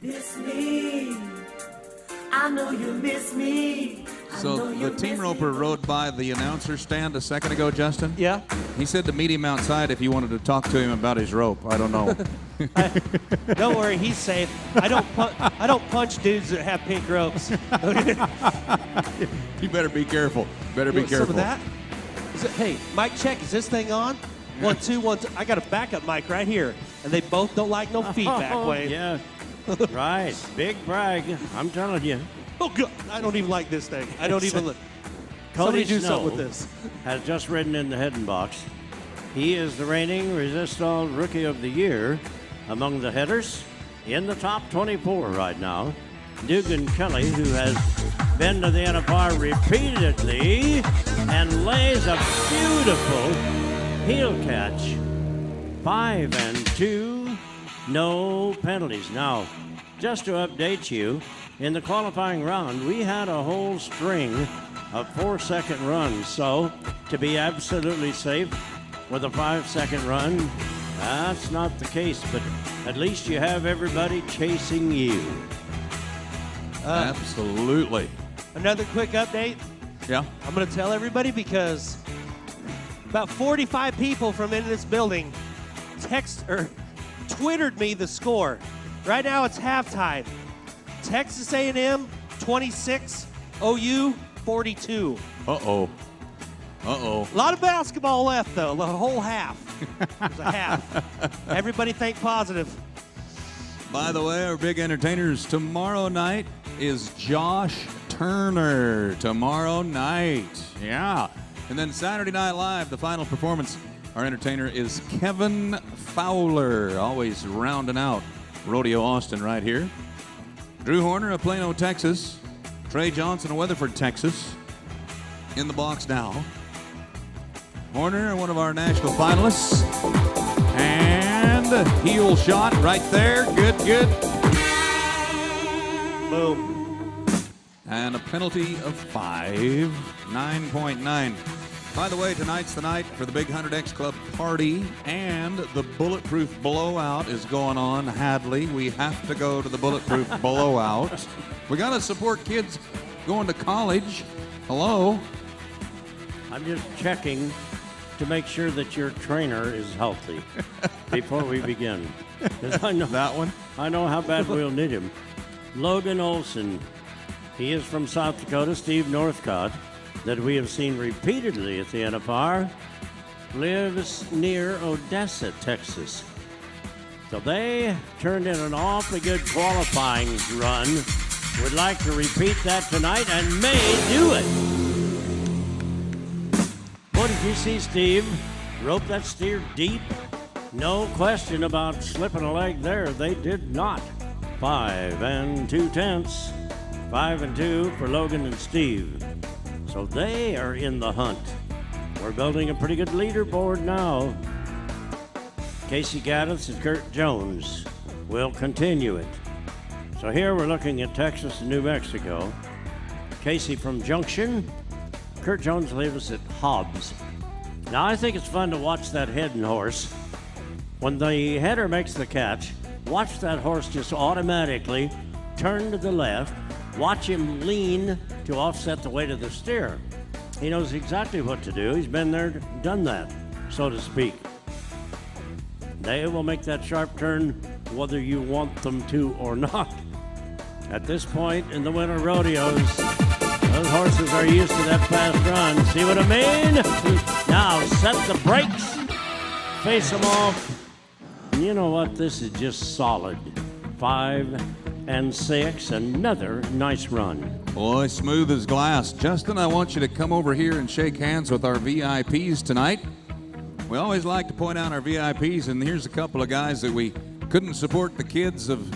Miss me. I know you miss me. so the team roper rode by the announcer stand a second ago, Justin. Yeah? He said to meet him outside if you wanted to talk to him about his rope. I don't know. Don't worry, he's safe. I don't punch dudes that have pink ropes. You better be careful. Better be You want some careful. of that? Hey, mic check. Is this thing on? 1, 2, 1, 2. I got a backup mic right here, and they both don't like no feedback, Wayne. Yeah. Right. Big brag. I'm telling you. Oh, God. I don't even like this thing. I don't even look. Cody Somebody do Snow something with this. has just ridden in the heading box. He is the reigning Resistol Rookie of the Year among the headers in the top 24 right now. Dugan Kelly, who has been to the NFR repeatedly and lays a beautiful heel catch. 5 and 2, no penalties. Now, just to update you, in the qualifying round, we had a whole string of 4-second runs. So, to be absolutely safe with a 5-second run, that's not the case, but at least you have everybody chasing you. Absolutely. Another quick update. Yeah. I'm going to tell everybody because about 45 people from in this building twittered me the score. Right now it's halftime. Texas A&M 26, OU 42. Uh-oh. Uh-oh. A lot of basketball left though, the whole half. There's a half. Everybody think positive. By the way, our big entertainers tomorrow night is Josh Turner. Tomorrow night. Yeah. And then Saturday Night Live, the final performance, our entertainer is Kevin Fowler. Always rounding out Rodeo Austin right here. Drew Horner of Plano, Texas. Trey Johnson of Weatherford, Texas. In the box now. Horner, one of our national finalists. And heel shot right there. Good, good. Boom. And a penalty of 5, 9.9. By the way, tonight's the night for the Big 100X Club party, and the Bulletproof Blowout is going on, Hadley. We have to go to the Bulletproof Blowout. We got to support kids going to college. Hello? I'm just checking to make sure that your trainer is healthy before we begin. 'Cause I know that one. I know how bad we'll need him. Logan Olson. He is from South Dakota. Steve Northcott, that we have seen repeatedly at the NFR, lives near Odessa, Texas. So they turned in an awfully good qualifying run. Would like to repeat that tonight and may do it. What did you see, Steve? Rope that steer deep? No question about slipping a leg there. They did not. 5 and 2/10. 5 and 2 for Logan and Steve. So they are in the hunt. We're building a pretty good leaderboard now. Casey Gaddis and Kurt Jones will continue it. So here we're looking at Texas and New Mexico. Casey from Junction. Kurt Jones lives at Hobbs. Now I think it's fun to watch that heading horse. When the header makes the catch, watch that horse just automatically turn to the left. Watch him lean to offset the weight of the steer. He knows exactly what to do. He's been there, done that, so to speak. They will make that sharp turn whether you want them to or not. At this point in the winter rodeos, those horses are used to that fast run. See what I mean? Now set the brakes, face them off. You know what? This is just solid. 5 and 6, another nice run. Boy, smooth as glass. Justin, I want you to come over here and shake hands with our VIPs tonight. We always like to point out our VIPs, and here's a couple of guys that we couldn't support the kids of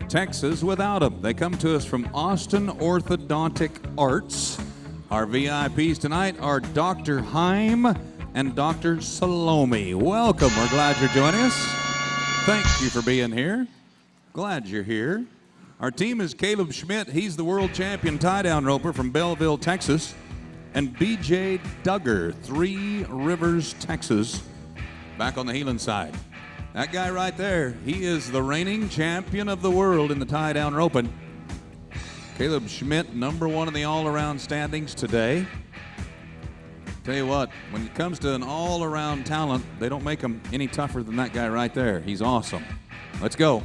Texas without them. They come to us from Austin Orthodontic Arts. Our VIPs tonight are Dr. Heim and Dr. Salome. Welcome. We're glad you're joining us. Thank you for being here. Glad you're here. Our team is Caleb Schmidt. He's the world champion tie-down roper from Belleville, Texas. And BJ Duggar, 3 Rivers, Texas, back on the heeling side. That guy right there, he is the reigning champion of the world in the tie-down roping. Caleb Schmidt, number 1 in the all-around standings today. Tell you what, when it comes to an all-around talent, they don't make him any tougher than that guy right there. He's awesome. Let's go.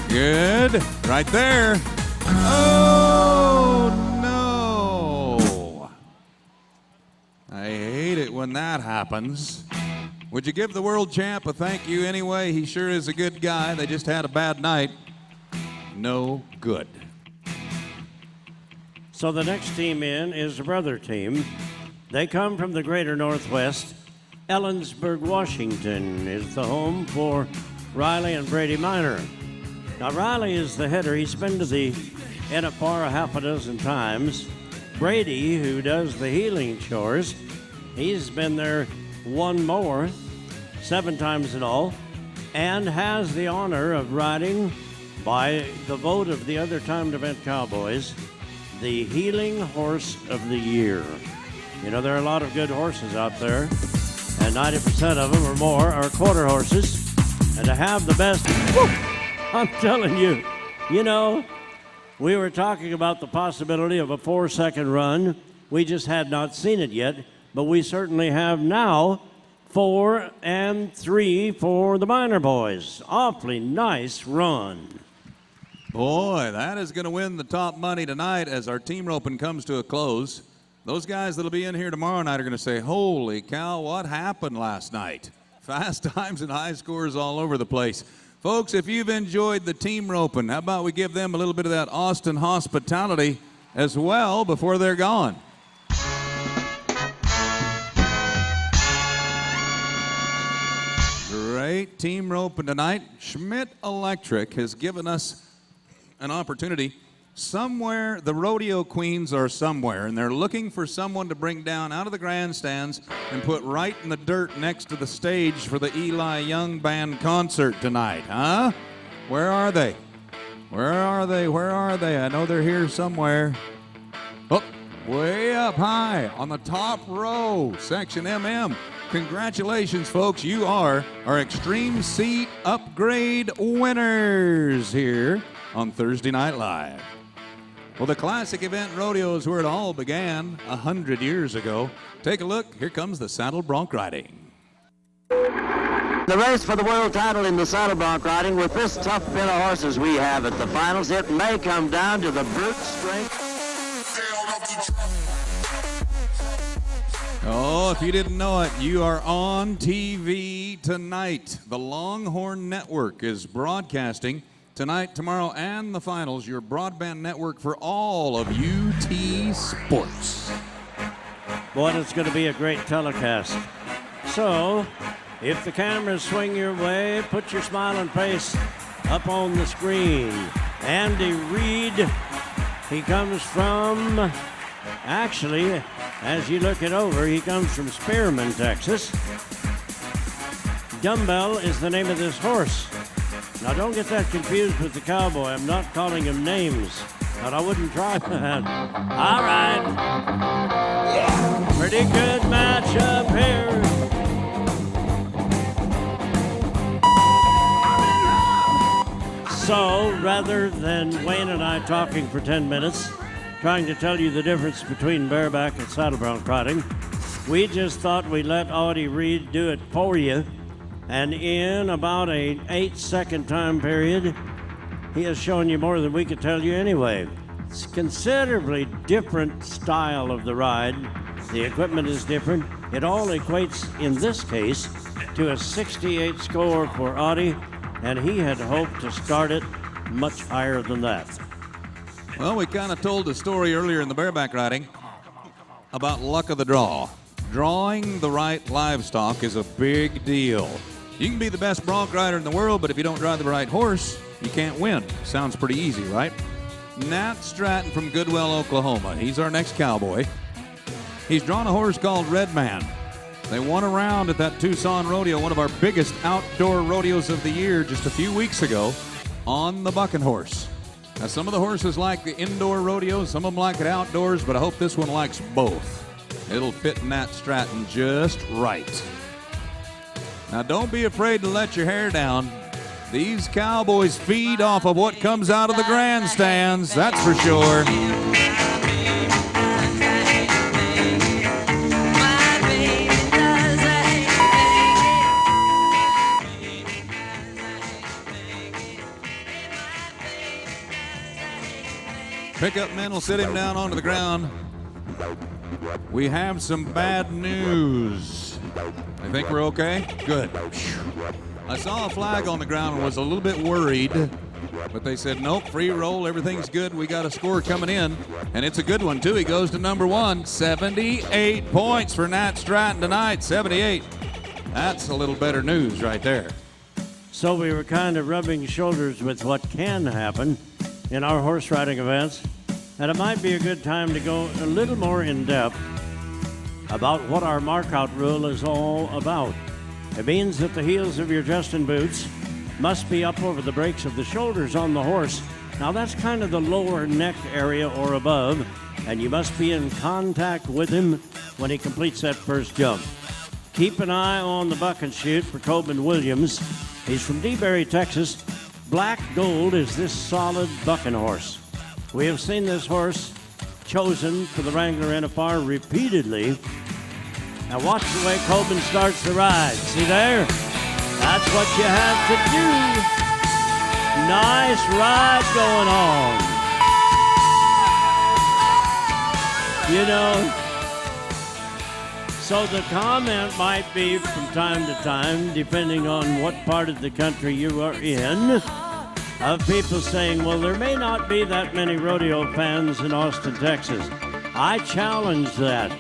Good. Right there. Oh, no. I hate it when that happens. Would you give the world champ a thank you anyway? He sure is a good guy. They just had a bad night. No good. So the next team in is the brother team. They come from the greater Northwest. Ellensburg, Washington is the home for Riley and Brady Miner. Now, Riley is the header. He's been to the NFR a half a dozen times. Brady, who does the healing chores, he's been there one more, 7 times in all, and has the honor of riding, by the vote of the other timed event cowboys, the healing horse of the year. You know, there are a lot of good horses out there, and 90% of them or more are quarter horses. And to have the best, whoop, I'm telling you, you know, we were talking about the possibility of a 4-second run. We just had not seen it yet, but we certainly have now. 4 and 3 for the Miner boys. Awfully nice run. Boy, that is going to win the top money tonight as our team roping comes to a close. Those guys that'll be in here tomorrow night are going to say, holy cow, what happened last night? Fast times and high scores all over the place. Folks, if you've enjoyed the team roping, how about we give them a little bit of that Austin hospitality as well before they're gone? Great team roping tonight. Schmidt Electric has given us an opportunity. Somewhere, the rodeo queens are somewhere, and they're looking for someone to bring down out of the grandstands and put right in the dirt next to the stage for the Eli Young Band concert tonight, huh? Where are they? Where are they? Where are they? I know they're here somewhere. Oh, way up high on the top row, section MM. Congratulations, folks. You are our Extreme Seat Upgrade winners here on Thursday Night Live. Well, the classic event rodeo is where it all began 100 years ago. Take a look. Here comes the saddle bronc riding. The race for the world title in the saddle bronc riding, with this tough bin of horses we have at the finals, it may come down to the brute strength. Oh, if you didn't know it, you are on TV tonight. The Longhorn Network is broadcasting tonight, tomorrow, and the finals, your broadband network for all of UT sports. Boy, it's going to be a great telecast. So, if the cameras swing your way, put your smiling face up on the screen. Andy Reid, he comes from, actually, as you look it over, he comes from Spearman, Texas. Dumbbell is the name of this horse. Now, don't get that confused with the cowboy. I'm not calling him names, but I wouldn't try that. All right. Pretty good matchup here. So, rather than Wayne and I talking for 10 minutes, trying to tell you the difference between bareback and saddle bronc riding, we just thought we'd let Audie Reed do it for you. And in about an 8-second time period, he has shown you more than we could tell you anyway. It's a considerably different style of the ride. The equipment is different. It all equates, in this case, to a 68 score for Audie, and he had hoped to start it much higher than that. Well, we kind of told the story earlier in the bareback riding about luck of the draw. Drawing the right livestock is a big deal. You can be the best bronc rider in the world, but if you don't drive the right horse, you can't win. Sounds pretty easy, right? Nat Stratton from Goodwell, Oklahoma. He's our next cowboy. He's drawn a horse called Red Man. They won a round at that Tucson Rodeo, one of our biggest outdoor rodeos of the year, just a few weeks ago, on the bucking horse. Now, some of the horses like the indoor rodeos, some of them like it outdoors, but I hope this one likes both. It'll fit Nat Stratton just right. Now, don't be afraid to let your hair down. These cowboys feed off of what comes out of the grandstands, that's for sure. Pickup men will sit him down onto the ground. We have some bad news. I think we're okay? Good. I saw a flag on the ground and was a little bit worried, but they said, nope, free roll, everything's good. We got a score coming in, and it's a good one, too. He goes to number one. 78 points for Nat Stratton tonight, 78. That's a little better news right there. So we were kind of rubbing shoulders with what can happen in our horse riding events, and it might be a good time to go a little more in depth about what our markout rule is all about. It means that the heels of your Justin boots must be up over the brakes of the shoulders on the horse. Now that's kind of the lower neck area or above, and you must be in contact with him when he completes that first jump. Keep an eye on the buck and shoot for Coben Williams. He's from DeBerry, Texas. Black Gold is this solid bucking horse. We have seen this horse chosen for the Wrangler NFR repeatedly. Now watch the way Coben starts the ride. See there? That's what you have to do. Nice ride going on. You know, so the comment might be from time to time, depending on what part of the country you are in, of people saying, well, there may not be that many rodeo fans in Austin, Texas. I challenge that.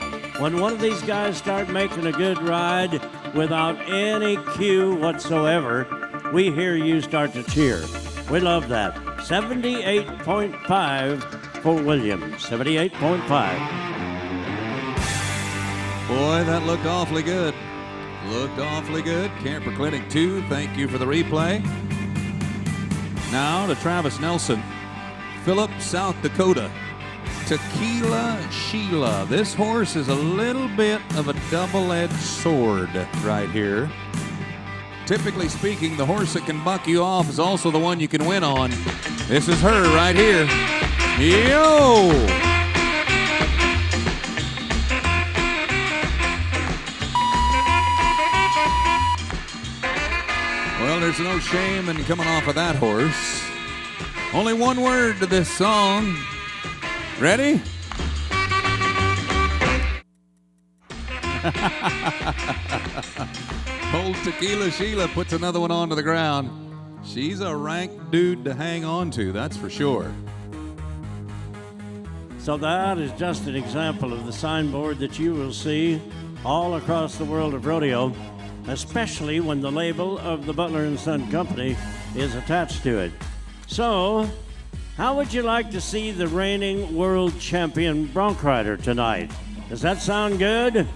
When one of these guys start making a good ride without any cue whatsoever, we hear you start to cheer. We love that. 78.5 for Williams. 78.5. Boy, that looked awfully good. Looked awfully good. Camper Clinic 2, thank you for the replay. Now to Travis Nelson, Phillip, South Dakota. Tequila Sheila. This horse is a little bit of a double-edged sword right here. Typically speaking, the horse that can buck you off is also the one you can win on. This is her right here. Yo! Well, there's no shame in coming off of that horse. Only one word to this song. Ready? Old Tequila Sheila puts another one onto the ground. She's a rank dude to hang on to, that's for sure. So that is just an example of the signboard that you will see all across the world of rodeo, especially when the label of the Butler & Son Company is attached to it. So, how would you like to see the reigning world champion bronc rider tonight? Does that sound good?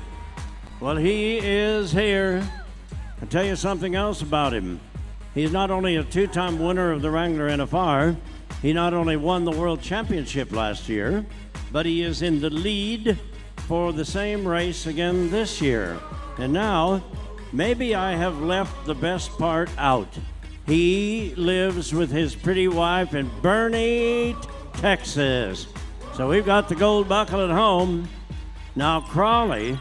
Well, he is here. I'll tell you something else about him. He's not only a two-time winner of the Wrangler NFR, he not only won the world championship last year, but he is in the lead for the same race again this year. And now, maybe I have left the best part out. He lives with his pretty wife in Boerne, Texas. So we've got the gold buckle at home. Now Crawley,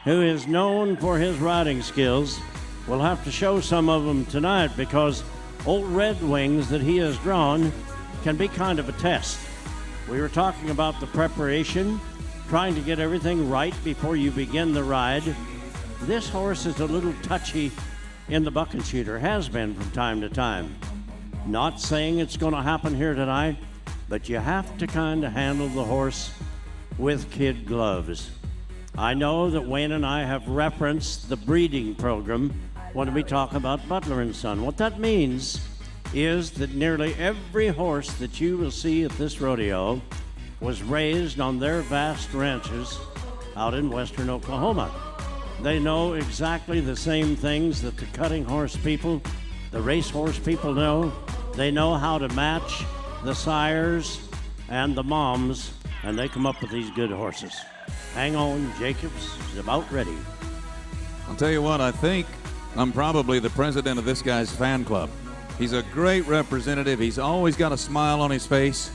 who is known for his riding skills, will have to show some of them tonight because old Red Wings that he has drawn can be kind of a test. We were talking about the preparation trying to get everything right before you begin the ride. This horse is a little touchy in the buck and shooter, has been from time to time. Not saying it's going to happen here tonight, but you have to kind of handle the horse with kid gloves. I know that Wayne and I have referenced the breeding program when we talk about Butler and Son. What that means is that nearly every horse that you will see at this rodeo was raised on their vast ranches out in western Oklahoma. They know exactly the same things that the cutting horse people, the race horse people know. They know how to match the sires and the moms, and they come up with these good horses. Hang on, Jacobs is about ready. I'll tell you what, I think I'm probably the president of this guy's fan club. He's a great representative. He's always got a smile on his face.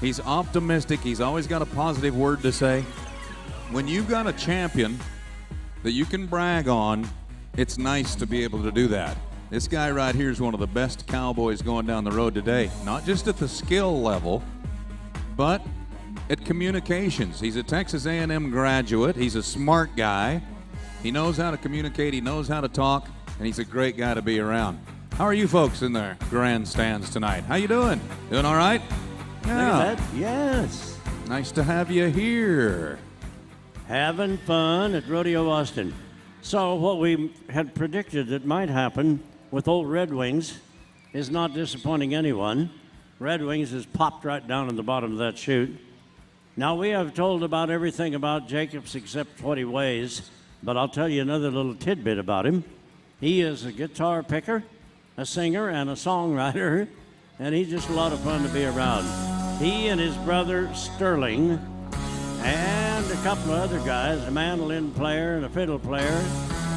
He's optimistic. He's always got a positive word to say. When you've got a champion that you can brag on, it's nice to be able to do that. This guy right here is one of the best cowboys going down the road today, not just at the skill level, but at communications. He's a Texas A&M graduate. He's a smart guy. He knows how to communicate. He knows how to talk, and he's a great guy to be around. How are you folks in the grandstands tonight? How you doing? Doing all right? Yeah. Look at that. Yes. Nice to have you here. Having fun at Rodeo Austin. So what we had predicted that might happen with old Red Wings is not disappointing anyone. Red Wings has popped right down in the bottom of that chute. Now, we have told about everything about Jacobs except what he weighs, but I'll tell you another little tidbit about him. He is a guitar picker, a singer, and a songwriter, and he's just a lot of fun to be around. He and his brother Sterling and a couple of other guys, a mandolin player and a fiddle player,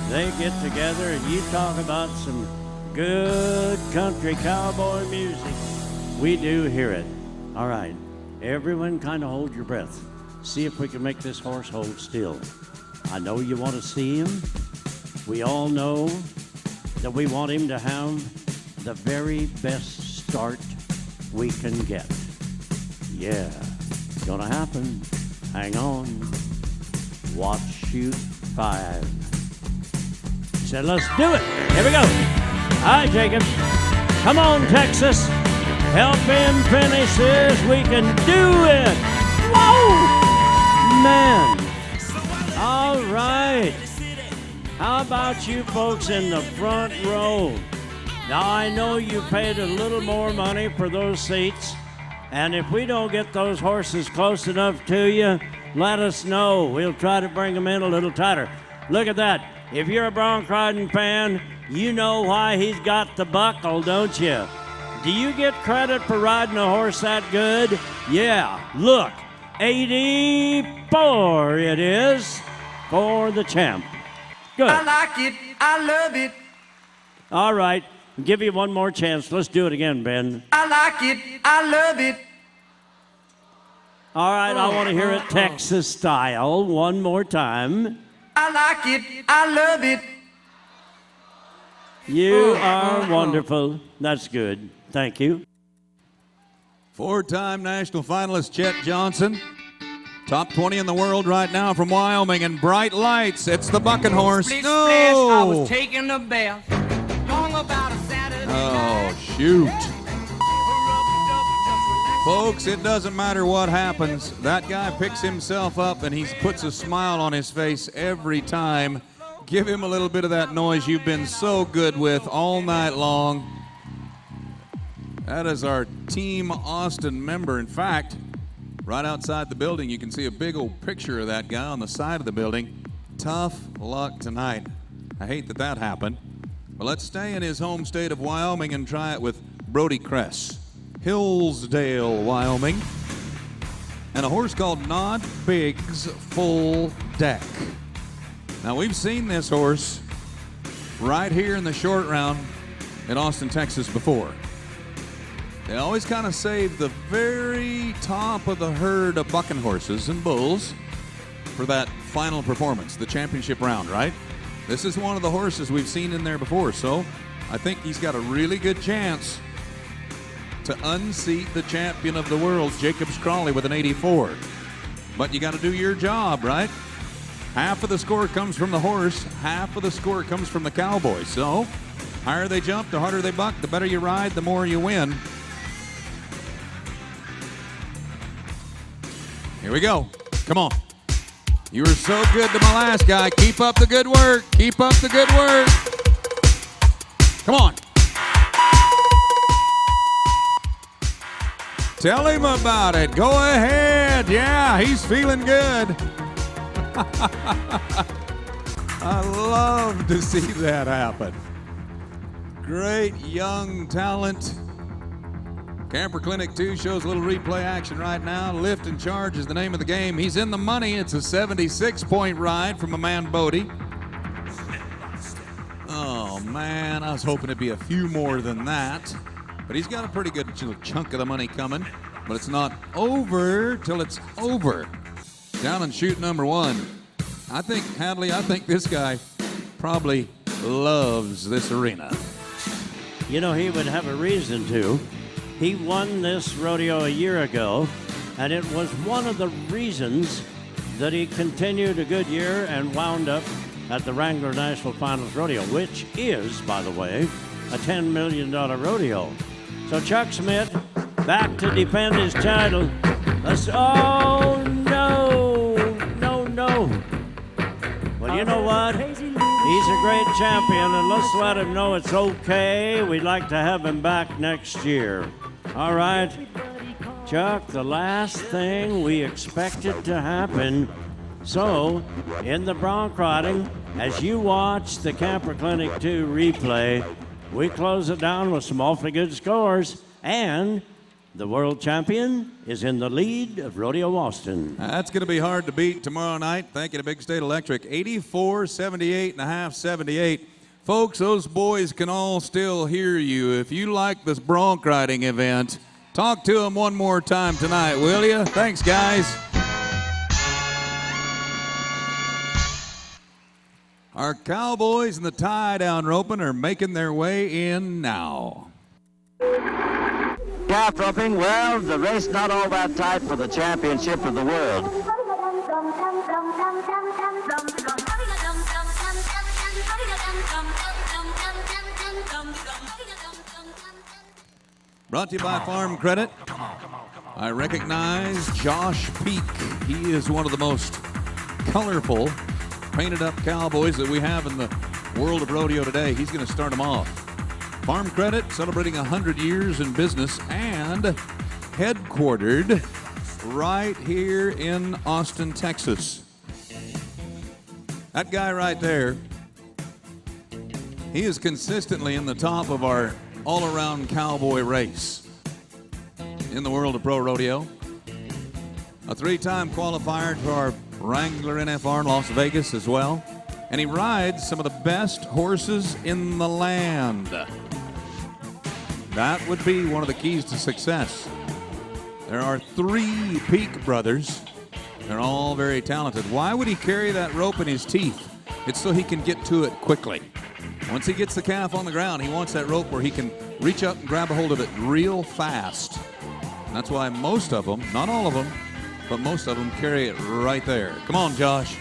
they get together and you talk about some good country cowboy music. We do hear it. All right, everyone kind of hold your breath. See if we can make this horse hold still. I know you want to see him. We all know that we want him to have the very best start we can get. Yeah, it's gonna happen. Hang on. Watch shoot 5. He said, let's do it. Here we go. All right, Jacob. Come on, Texas. Help him finish this. We can do it. Whoa! Man. All right. How about you folks in the front row? Now, I know you paid a little more money for those seats, and if we don't get those horses close enough to you, let us know. We'll try to bring them in a little tighter. Look at that. If you're a bronc riding fan, you know why he's got the buckle, don't you? Do you get credit for riding a horse that good? Yeah, look, 84 it is for the champ. Good. I like it. I love it. All right, I'll give you one more chance. Let's do it again, Ben. I like it. I love it. All right, I want to hear it Texas style one more time. I like it. I love it. You are wonderful. That's good. Thank you. 4-time national finalist Chet Johnson. Top 20 in the world right now from Wyoming, and bright lights. It's the bucking horse. Splish, No! splash, I was taking a bath. Long about a Saturday Oh, shoot. Folks, it doesn't matter what happens. That guy picks himself up and he puts a smile on his face every time. Give him a little bit of that noise you've been so good with all night long. That is our Team Austin member. In fact, right outside the building, you can see a big old picture of that guy on the side of the building. Tough luck tonight. I hate that that happened. But let's stay in his home state of Wyoming and try it with Brody Kress. Hillsdale, Wyoming. And a horse called Nod Big's Full Deck. Now, we've seen this horse right here in the short round in Austin, Texas before. They always kind of save the very top of the herd of bucking horses and bulls for that final performance, the championship round, right? This is one of the horses we've seen in there before, so I think he's got a really good chance to unseat the champion of the world, Jacobs Crawley, with an 84. but you got to do your job, right? Half of the score comes from the horse, half of the score comes from the cowboy. So, higher they jump, the harder they buck, the better you ride, the more you win. Here we go. Come on. You were so good to my last guy. Keep up the good work. Keep up the good work. Come on. Tell him about it. Go ahead. Yeah, he's feeling good. I love to see that happen. Great young talent. Camper Clinic 2 shows a little replay action right now. Lift and Charge is the name of the game. He's in the money. It's a 76-point ride from a man Bodie. Oh, man, I was hoping it'd be a few more than that. But he's got a pretty good chunk of the money coming. But it's not over till it's over. Down and shoot number 1. I think, Hadley, this guy probably loves this arena. You know, he would have a reason to. He won this rodeo a year ago, and it was one of the reasons that he continued a good year and wound up at the Wrangler National Finals Rodeo, which is, by the way, a $10 million rodeo. So Chuck Smith, back to defend his title. Oh, no. Well, you know what? He's a great champion, and let's let him know it's okay. We'd like to have him back next year. All right, Chuck, the last thing we expected to happen. So, in the bronc riding, as you watch the Camper Clinic 2 replay, we close it down with some awfully good scores, and the world champion is in the lead of Rodeo Austin. That's going to be hard to beat tomorrow night. Thank you to Big State Electric. 84, 78 and a half, 78. Folks, those boys can all still hear you. If you like this bronc riding event, talk to them one more time tonight, will you? Thanks, guys. Our cowboys and the tie-down roping are making their way in now. Calf roping, well, the race not all that tight for the championship of the world. Brought to you by Farm Credit. I recognize Josh Peak. He is one of the most colorful, painted-up cowboys that we have in the world of rodeo today. He's going to start them off. Farm Credit, celebrating 100 years in business and headquartered right here in Austin, Texas. That guy right there, he is consistently in the top of our all-around cowboy race in the world of pro rodeo. A 3-time qualifier for our Wrangler NFR in Las Vegas as well. And he rides some of the best horses in the land. That would be one of the keys to success. There are 3 Peak brothers. They're all very talented. Why would he carry that rope in his teeth? It's so he can get to it quickly. Once he gets the calf on the ground, he wants that rope where he can reach up and grab a hold of it real fast. And that's why most of them, not all of them, but most of them carry it right there. Come on, Josh.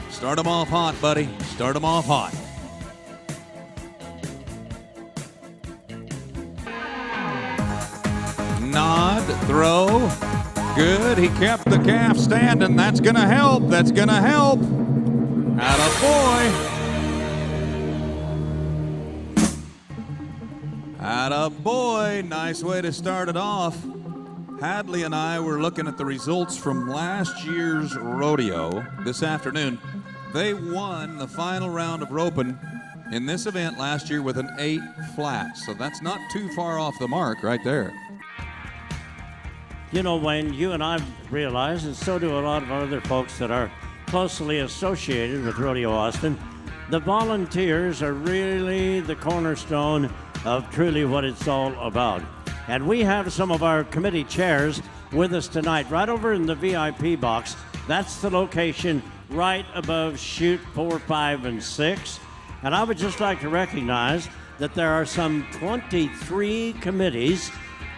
Start them off hot, buddy. Start them off hot. Nod, throw. Good. He kept the calf standing. That's going to help. That's going to help. Attaboy. Attaboy. Nice way to start it off. Hadley and I were looking at the results from last year's rodeo this afternoon. They won the final round of roping in this event last year with an 8 flat. So that's not too far off the mark right there. You know, Wayne, you and I realize, and so do a lot of other folks that are closely associated with Rodeo Austin, the volunteers are really the cornerstone of truly what it's all about. And we have some of our committee chairs with us tonight, right over in the VIP box. That's the location right above chute 4, 5, and 6. And I would just like to recognize that there are some 23 committees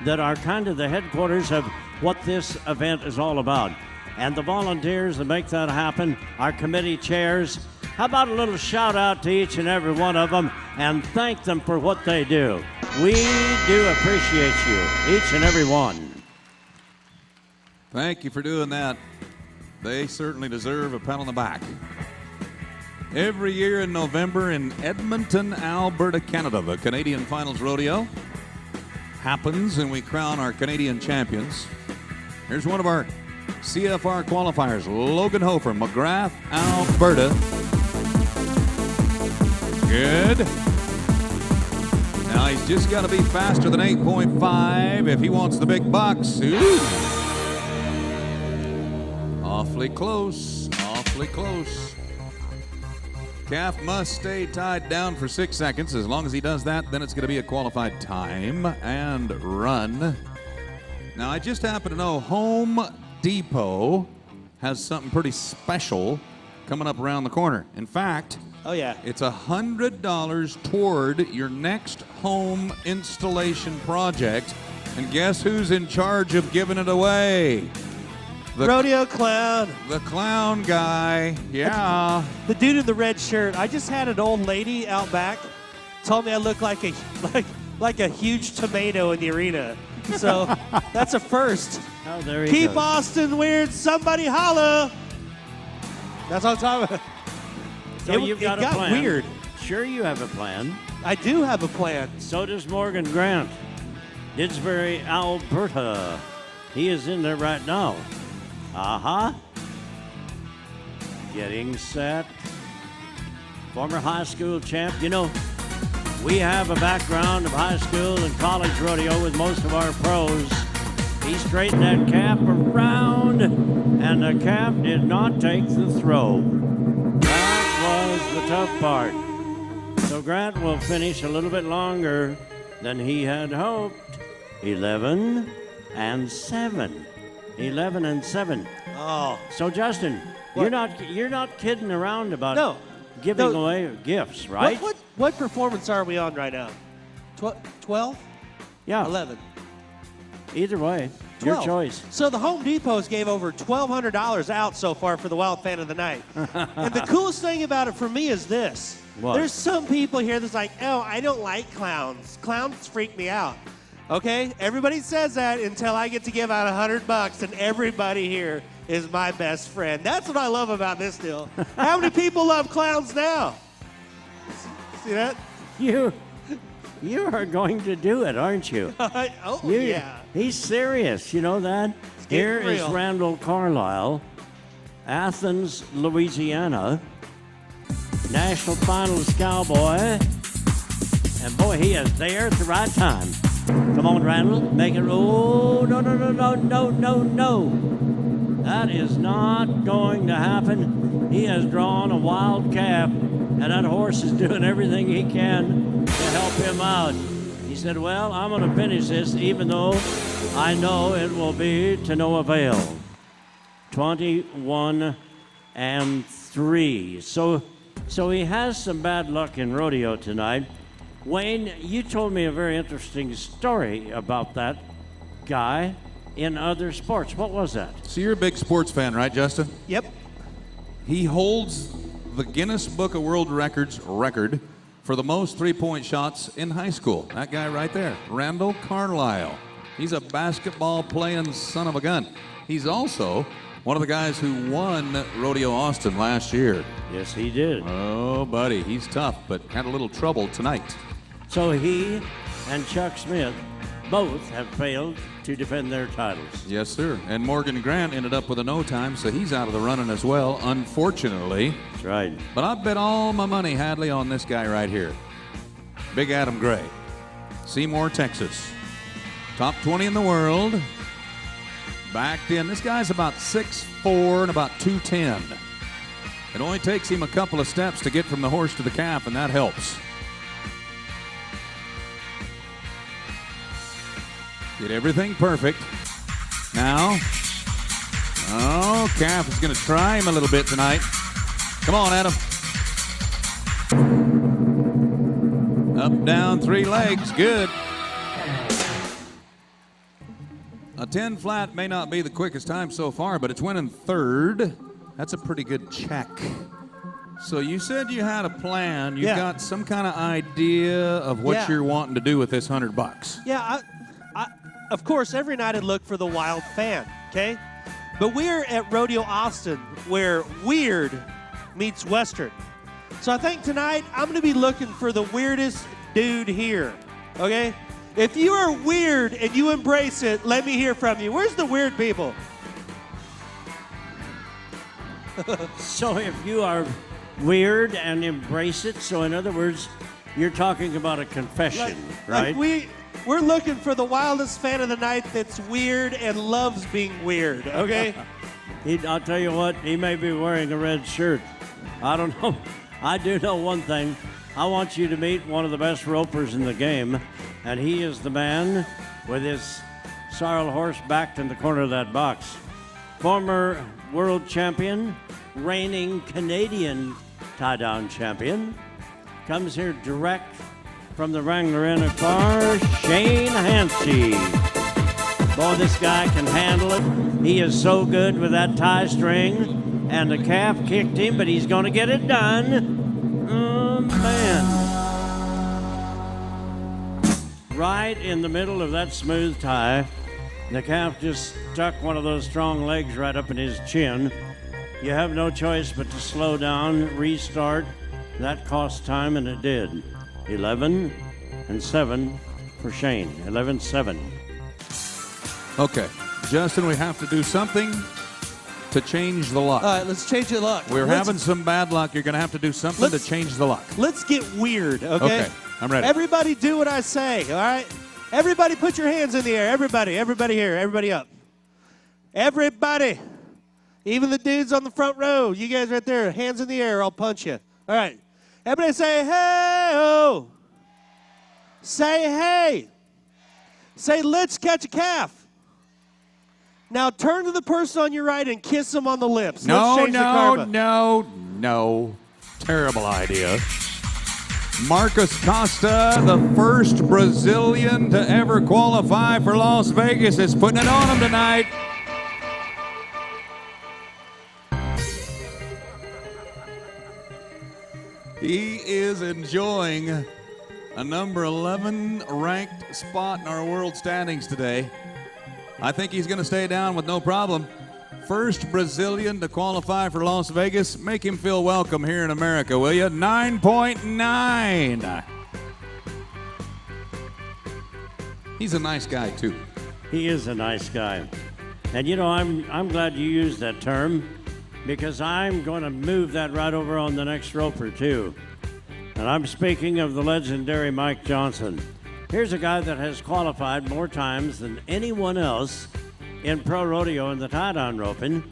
that are kind of the headquarters of what this event is all about. And the volunteers that make that happen, our committee chairs, how about a little shout out to each and every one of them and thank them for what they do. We do appreciate you, each and every one. Thank you for doing that. They certainly deserve a pat on the back. Every year in November in Edmonton, Alberta, Canada, the Canadian Finals Rodeo happens and we crown our Canadian champions. Here's one of our CFR qualifiers, Logan Hofer, McGrath, Alberta. Good. Now he's just got to be faster than 8.5 if he wants the big bucks. Ooh. Awfully close, awfully close. Calf must stay tied down for 6 seconds. As long as he does that, then it's going to be a qualified time and run. Now, I just happen to know Home Depot has something pretty special coming up around the corner. In fact, Oh, yeah. it's $100 toward your next home installation project. And guess who's in charge of giving it away? The Rodeo clown. The clown guy. Yeah. The dude in the red shirt. I just had an old lady out back told me I look like a huge tomato in the arena. So that's a first. Oh, there he Keep goes. Austin weird. Somebody holla. That's what I'm talking about. So you've got it a got plan. weird. Sure you have a plan. I do have a plan. So does Morgan Grant. Didsbury, Alberta. He is in there right now. Uh-huh. Getting set. Former high school champ. You know, we have a background of high school and college rodeo with most of our pros. He straightened that calf around, and the calf did not take the throw. That was the tough part. So Grant will finish a little bit longer than he had hoped. 11 and 7. 11 and 7. Oh. So Justin, What? you're not kidding around about No. giving No. away gifts, right? What performance are we on right now? 12? Yeah. 11. Either way, your 12. choice. So the Home Depots gave over $1,200 out so far for the Wild Fan of the Night. And the coolest thing about it for me is this. What? There's some people here that's like, oh, I don't like clowns. Clowns freak me out. Okay? Everybody says that until I get to give out $100 and everybody here is my best friend. That's what I love about this deal. How many people love clowns now? See that? You are going to do it, aren't you? Oh, You- yeah. He's serious, you know that? Here getting is real. Randall Carlisle, Athens, Louisiana, National Finals Cowboy. And boy, he is there at the right time. Come on, Randall, make it. Oh, no. That is not going to happen. He has drawn a wild calf, and that horse is doing everything he can to help him out. He said, well, I'm going to finish this, even though I know it will be to no avail. 21 and 3. So he has some bad luck in rodeo tonight. Wayne, you told me a very interesting story about that guy in other sports. What was that? So you're a big sports fan, right, Justin? Yep. He holds the Guinness Book of World Records record for the most three-point shots in high school. That guy right there, Randall Carlisle. He's a basketball-playing son of a gun. He's also one of the guys who won Rodeo Austin last year. Yes, he did. Oh, buddy, he's tough, but had a little trouble tonight. So he and Chuck Smith both have failed to defend their titles. Yes, sir. And Morgan Grant ended up with a no time, so he's out of the running as well, unfortunately. That's right. But I bet all my money, Hadley, on this guy right here. Big Adam Gray. Seymour, Texas. Top 20 in the world. Backed in. This guy's about 6'4" and about 210. It only takes him a couple of steps to get from the horse to the calf, and that helps. Get everything perfect. Now, oh, calf is going to try him a little bit tonight. Come on, Adam. Up, down, 3 legs. Good. A 10 flat may not be the quickest time so far, but it's winning third. That's a pretty good check. So you said you had a plan. You got some kind of idea of what you're wanting to do with this $100. Yeah, I, of course, every night I look for the wild fan, okay? But we're at Rodeo Austin, where weird meets Western. So I think tonight I'm going to be looking for the weirdest dude here, okay? If you are weird and you embrace it, let me hear from you. Where's the weird people? So if you are weird and embrace it, so in other words, you're talking about a confession, right? Like we're looking for the wildest fan of the night that's weird and loves being weird, okay? I'll tell you what, he may be wearing a red shirt. I don't know. I do know one thing. I want you to meet one of the best ropers in the game, and he is the man with his sorrel horse backed in the corner of that box. Former world champion, reigning Canadian tie-down champion, comes here direct from the Wrangler NFR, Shane Hansky. Boy, this guy can handle it. He is so good with that tie string, and the calf kicked him, but he's going to get it done. Oh, man. Right in the middle of that smooth tie, the calf just stuck one of those strong legs right up in his chin. You have no choice but to slow down, restart. That cost time, and it did. 11-7 for Shane. 11-7. Okay, Justin, we have to do something to change the luck. All right, let's change the luck. We're having some bad luck. You're going to have to do something to change the luck. Let's get weird, okay? Okay, I'm ready. Everybody do what I say, all right? Everybody put your hands in the air. Everybody here, everybody up. Everybody. Even the dudes on the front row. You guys right there, hands in the air, I'll punch you. All right. Everybody say, hey-oh. Say, hey. Say, let's catch a calf. Now turn to the person on your right and kiss them on the lips. No. Terrible idea. Marcus Costa, the first Brazilian to ever qualify for Las Vegas, is putting it on him tonight. He is enjoying a number 11 ranked spot in our world standings today. I think he's going to stay down with no problem. First Brazilian to qualify for Las Vegas. Make him feel welcome here in America, will you? 9.9. He's a nice guy, too. He is a nice guy. And, you know, I'm glad you used that term, because I'm going to move that right over on the next roper, too. And I'm speaking of the legendary Mike Johnson. Here's a guy that has qualified more times than anyone else in pro rodeo in the tie-down roping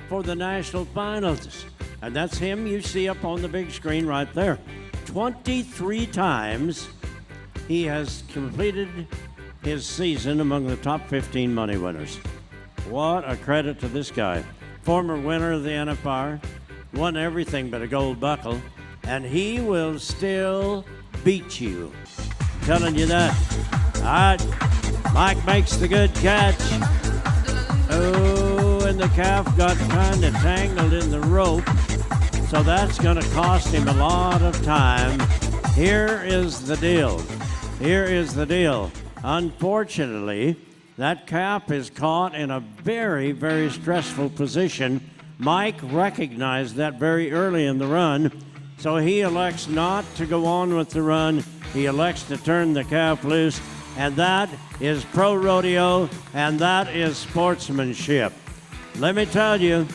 for the national finals. And that's him you see up on the big screen right there. 23 times he has completed his season among the top 15 money winners. What a credit to this guy. Former winner of the NFR, won everything but a gold buckle, and he will still beat you. I'm telling you that. All right, Mike makes the good catch. Oh, and the calf got kind of tangled in the rope, so that's going to cost him a lot of time. Here is the deal. Here is the deal. Unfortunately, that calf is caught in a very, very stressful position. Mike recognized that very early in the run, so he elects not to go on with the run. He elects to turn the calf loose, and that is pro rodeo, and that is sportsmanship. Let me tell you,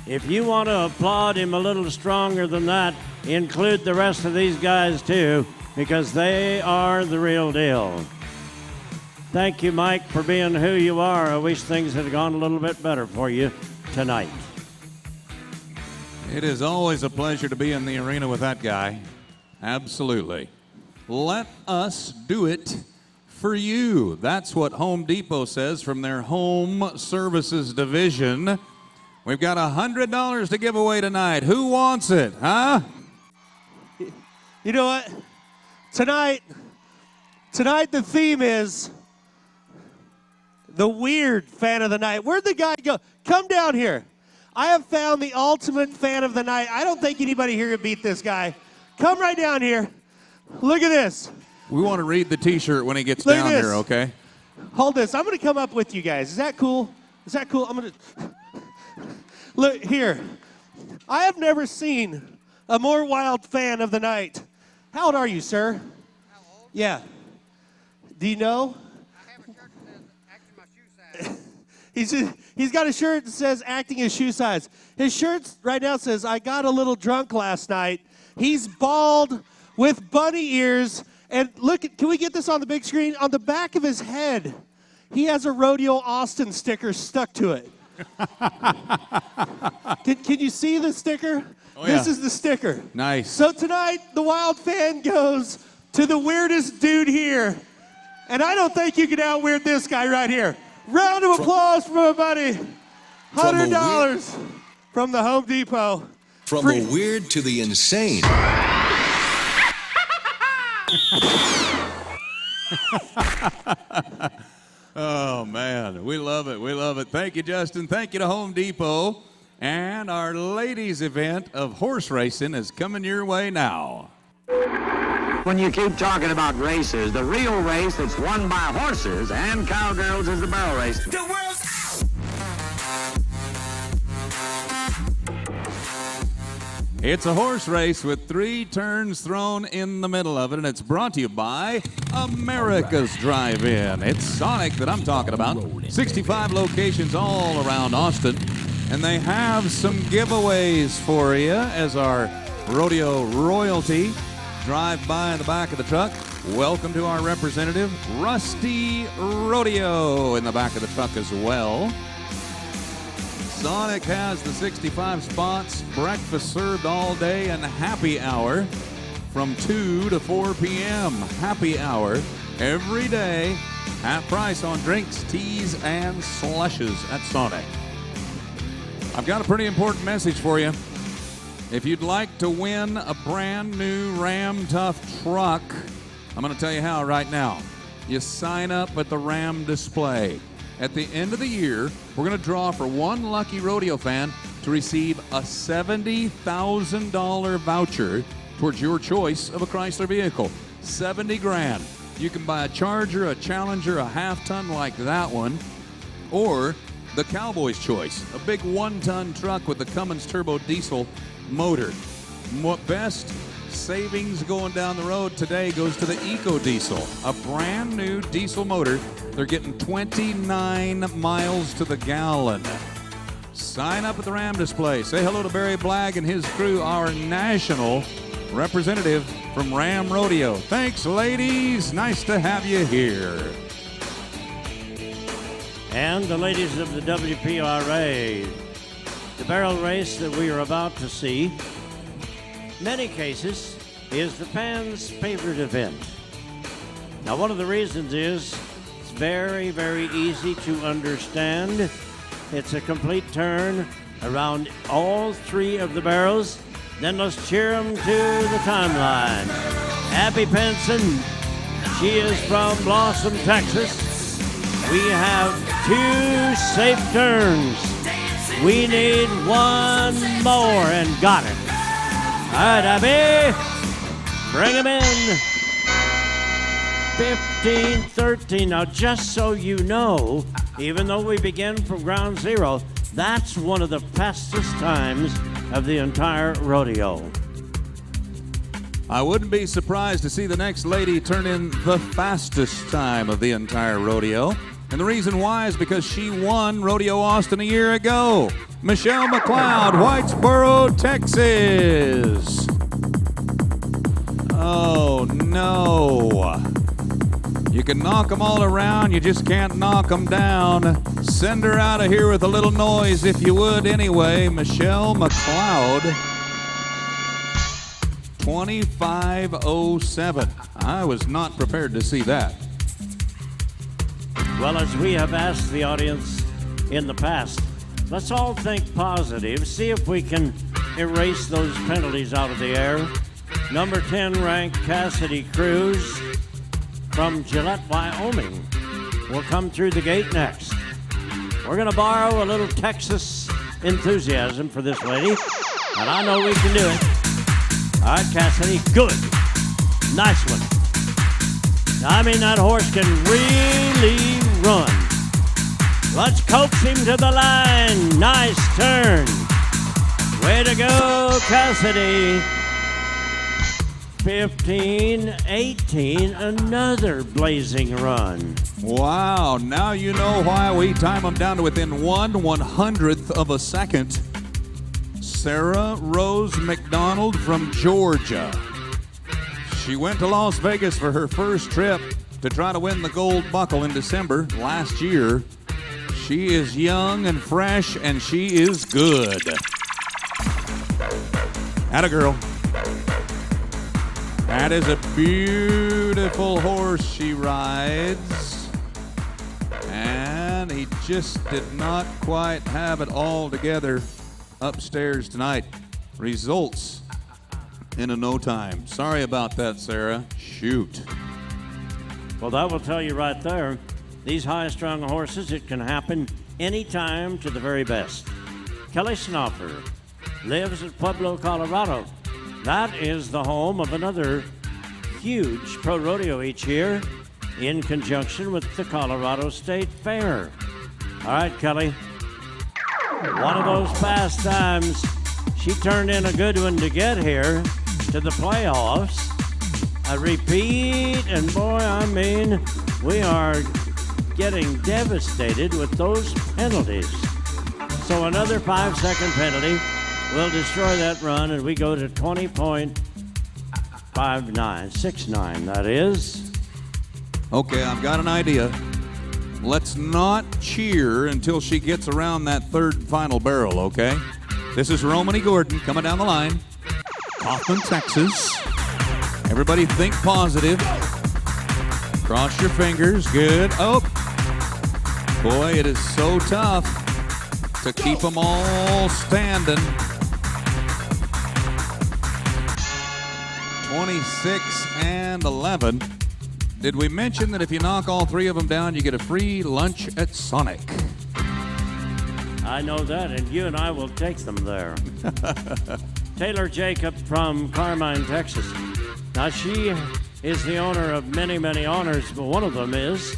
if you want to applaud him a little stronger than that, include the rest of these guys too, because they are the real deal. Thank you, Mike, for being who you are. I wish things had gone a little bit better for you tonight. It is always a pleasure to be in the arena with that guy. Absolutely. Let us do it for you. That's what Home Depot says from their home services division. We've got $100 to give away tonight. Who wants it, huh? You know what? Tonight the theme is the weird fan of the night. Where'd the guy go? Come down here. I have found the ultimate fan of the night. I don't think anybody here can beat this guy. Come right down here. Look at this. We want to read the T-shirt when he gets Look down at this. here, okay? Hold this. I'm going to come up with you guys. Is that cool? Is that cool? I'm going to... Look, here. I have never seen a more wild fan of the night. How old are you, sir? How old? Yeah. Do you know? I have a shirt that says acting my shoe size. He's got a shirt that says acting his shoe size. His shirt right now says, I got a little drunk last night. He's bald with bunny ears. And look, can we get this on the big screen? On the back of his head, he has a Rodeo Austin sticker stuck to it. Can you see the sticker? Oh, This yeah. is the sticker. Nice. So tonight, the wild fan goes to the weirdest dude here. And I don't think you can out-weird this guy right here. Round of applause for my buddy. $100 from the Home Depot. From the weird to the insane. Oh, man. We love it. We love it. Thank you, Justin. Thank you to Home Depot. And our ladies' event of horse racing is coming your way now. When you keep talking about races, the real race that's won by horses and cowgirls is the barrel race. The world's out. It's a horse race with 3 turns thrown in the middle of it, and it's brought to you by America's Drive-In. It's Sonic that I'm talking about. 65 locations all around Austin, and they have some giveaways for you as our rodeo royalty drive by in the back of the truck. Welcome to our representative, Rusty Rodeo, in the back of the truck as well. Sonic has the 65 spots, breakfast served all day, and happy hour from 2 to 4 p.m. Happy hour every day, half price on drinks, teas, and slushes at Sonic. I've got a pretty important message for you. If you'd like to win a brand new Ram Tough truck, I'm going to tell you how right now. You sign up at the Ram display. At the end of the year, we're going to draw for one lucky rodeo fan to receive a $70,000 voucher towards your choice of a Chrysler vehicle. 70 grand. You can buy a Charger, a Challenger, a half-ton like that one, or the Cowboy's choice, a big 1-ton truck with the Cummins turbo diesel motor. Best savings going down the road today goes to the Eco Diesel, a brand new diesel motor. They're getting 29 miles to the gallon. Sign up at the Ram display. Say hello to Barry Blagg and his crew, our national representative from Ram Rodeo. Thanks, ladies. Nice to have you here. And the ladies of the WPRA, the barrel race that we are about to see, many cases, is the fans' favorite event. Now, one of the reasons is it's very, very easy to understand. It's a complete turn around all 3 of the barrels. Then let's cheer them to the timeline. Abby Penson, she is from Blossom, Texas. We have 2 safe turns. We need 1 more, and got it. All right, Abby, bring him in. 15-13. Now, just so you know, even though we begin from ground zero, that's one of the fastest times of the entire rodeo. I wouldn't be surprised to see the next lady turn in the fastest time of the entire rodeo. And the reason why is because she won Rodeo Austin a year ago. Michelle McLeod, Whitesboro, Texas. Oh, no. You can knock them all around, you just can't knock them down. Send her out of here with a little noise, if you would, anyway. Michelle McLeod, 25:07. I was not prepared to see that. Well, as we have asked the audience in the past, let's all think positive, see if we can erase those penalties out of the air. Number 10 ranked Cassidy Cruz from Gillette, Wyoming will come through the gate next. We're going to borrow a little Texas enthusiasm for this lady, and I know we can do it. All right, Cassidy, good. Nice one. I mean, that horse can really run. Let's coax him to the line. Nice turn. Way to go, Cassidy. 15, 18, another blazing run. Wow, now you know why we time them down to within 1/100th of a second. Sarah Rose McDonald from Georgia. She went to Las Vegas for her first trip to try to win the gold buckle in December last year. She is young and fresh, and she is good. Atta girl. That is a beautiful horse she rides. And he just did not quite have it all together upstairs tonight. Results in a no time. Sorry about that, Sarah. Shoot. Well, that will tell you right there. These high-strung horses, it can happen anytime to the very best. Kelly Snoffer lives at Pueblo, Colorado. That is the home of another huge pro rodeo each year in conjunction with the Colorado State Fair. All right, Kelly. One of those pastimes. She turned in a good one to get here to the playoffs. I repeat, and boy, I mean, we are getting devastated with those penalties. So another 5-second penalty will destroy that run, and we go to 20.69, that is. Okay, I've got an idea. Let's not cheer until she gets around that third and final barrel, okay? This is Romany Gordon coming down the line. Kaufman, Texas. Everybody think positive. Cross your fingers. Good. Oh. Boy, it is so tough to keep them all standing. 26-11. Did we mention that if you knock all three of them down, you get a free lunch at Sonic? I know that, and you and I will take them there. Taylor Jacob from Carmine, Texas. Now, she is the owner of many, many honors, but one of them is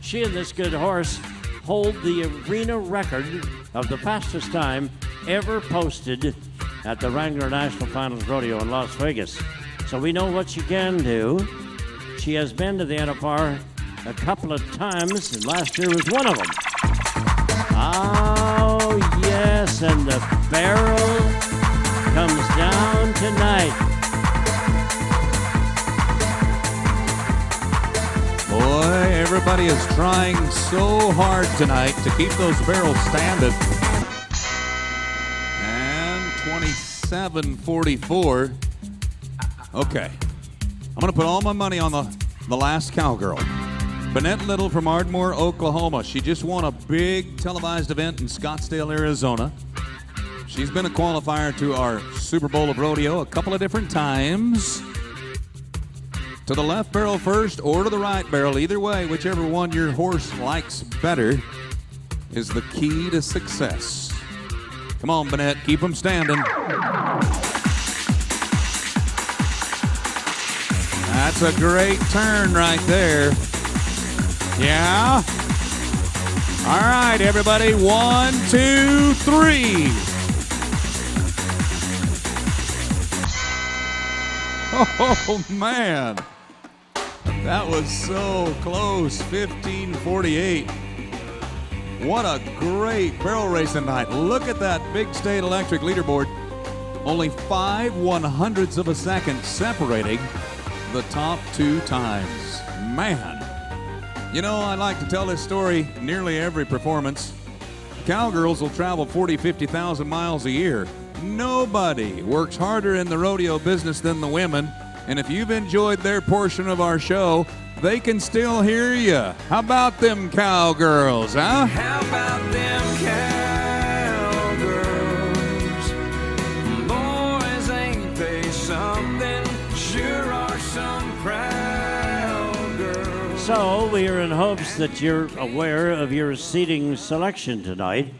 she and this good horse hold the arena record of the fastest time ever posted at the Wrangler National Finals Rodeo in Las Vegas. So we know what she can do. She has been to the NFR a couple of times, and last year was one of them. Oh, yes, and the barrel comes down tonight. Boy, everybody is trying so hard tonight to keep those barrels standing. And 27-44. Okay. I'm going to put all my money on the last cowgirl. Bennett Little from Ardmore, Oklahoma. She just won a big televised event in Scottsdale, Arizona. She's been a qualifier to our Super Bowl of Rodeo a couple of different times. To the left barrel first or to the right barrel. Either way, whichever one your horse likes better is the key to success. Come on, Bennett, keep them standing. That's a great turn right there. Yeah. All right, everybody. 1, 2, 3. Oh, man. That was so close. 15:48. What a great barrel racing night. Look at that Big State Electric leaderboard. Only 5/100ths of a second separating the top two times. Man. You know, I like to tell this story nearly every performance. Cowgirls will travel 40, 50,000 miles a year. Nobody works harder in the rodeo business than the women. And if you've enjoyed their portion of our show, they can still hear you. How about them cowgirls, huh? How about them cowgirls? Boys, ain't they something? Sure are some proud girls. So we are in hopes that you're aware of your seating selection tonight,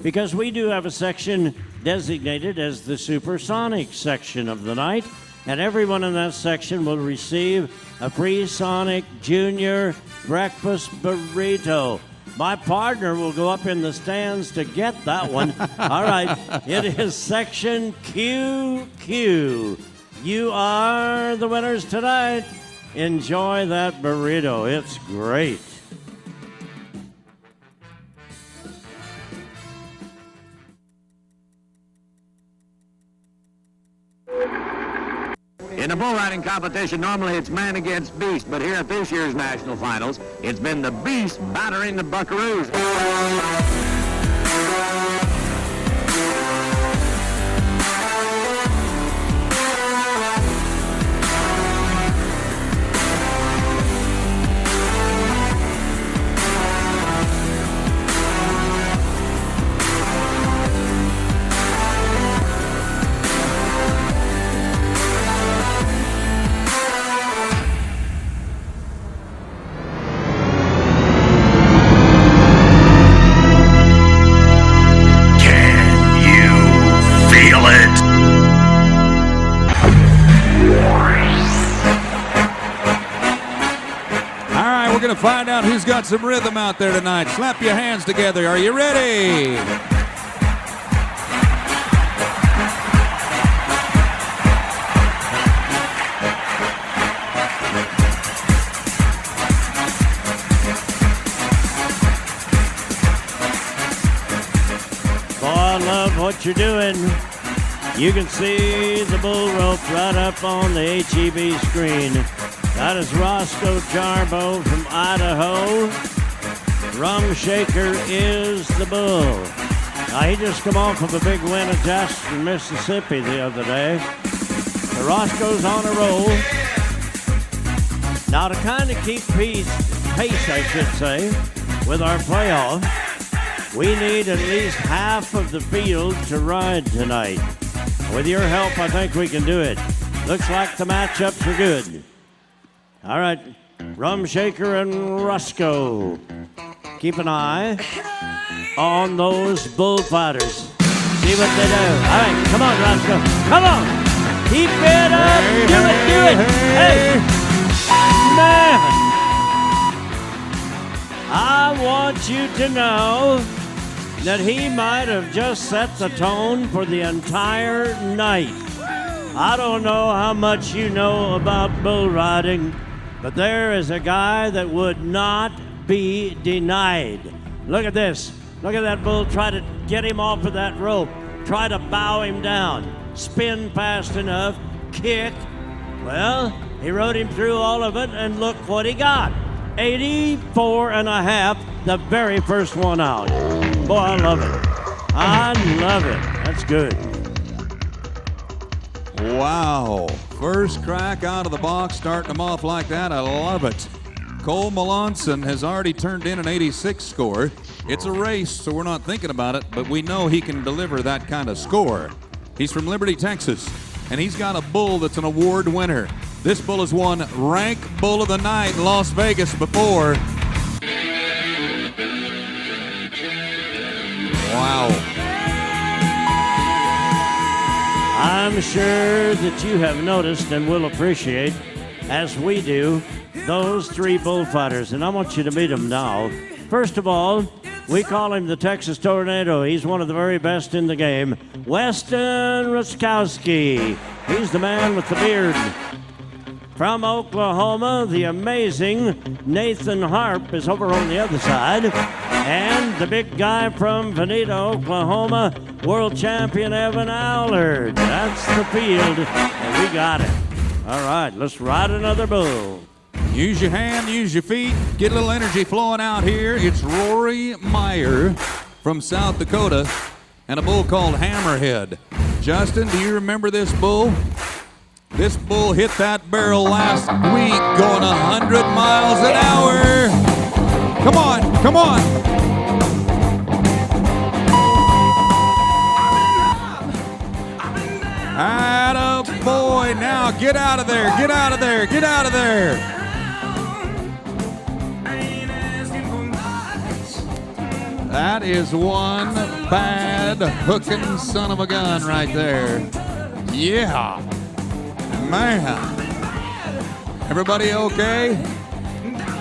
because we do have a section designated as the Supersonic section of the night, and everyone in that section will receive a free Sonic Junior breakfast burrito. My partner will go up in the stands to get that one. All right, it is section QQ. You are the winners tonight. Enjoy that burrito. It's great. In the bull riding competition, normally it's man against beast, but here at this year's national finals, it's been the beast battering the buckaroos. We're going to find out who's got some rhythm out there tonight. Slap your hands together. Are you ready? Boy, I love what you're doing. You can see the bull rope right up on the HEB screen. That is Roscoe Jarbo from Idaho. Rum Shaker is the bull. Now, he just come off of a big win at Jackson, Mississippi the other day. So Roscoe's on a roll. Now, to kind of keep pace, I should say, with our playoff, we need at least half of the field to ride tonight. With your help, I think we can do it. Looks like the matchups are good. All right, Rum Shaker and Roscoe. Keep an eye on those bullfighters. See what they do. All right, come on, Roscoe. Come on. Keep it up. Do it. Hey, man. I want you to know that he might have just set the tone for the entire night. I don't know how much you know about bull riding, but there is a guy that would not be denied. Look at this. Look at that bull try to get him off of that rope. Try to bow him down. Spin fast enough. Kick. Well, he rode him through all of it, and look what he got. 84 and a half, the very first one out. Boy, I love it. I love it. That's good. Wow. First crack out of the box, starting them off like that. I love it. Cole Melanson has already turned in an 86 score. It's a race, so we're not thinking about it, but we know he can deliver that kind of score. He's from Liberty, Texas, and he's got a bull that's an award winner. This bull has won Rank Bull of the Night in Las Vegas before. Wow. I'm sure that you have noticed and will appreciate, as we do, those three bullfighters, and I want you to meet them now. First of all, we call him the Texas Tornado. He's one of the very best in the game. Weston Ruskowski. He's the man with the beard. From Oklahoma, the amazing Nathan Harp is over on the other side. And the big guy from Veneta, Oklahoma, world champion Evan Allard. That's the field, and we got it. All right, let's ride another bull. Use your hand, use your feet, get a little energy flowing out here. It's Rory Meyer from South Dakota and a bull called Hammerhead. Justin, do you remember this bull? This bull hit that barrel last week going 100 miles an hour. Come on, come on. Atta boy, now get out of there, get out of there, get out of there. That is one bad hooking son of a gun right there. Yeah. Man. Everybody okay?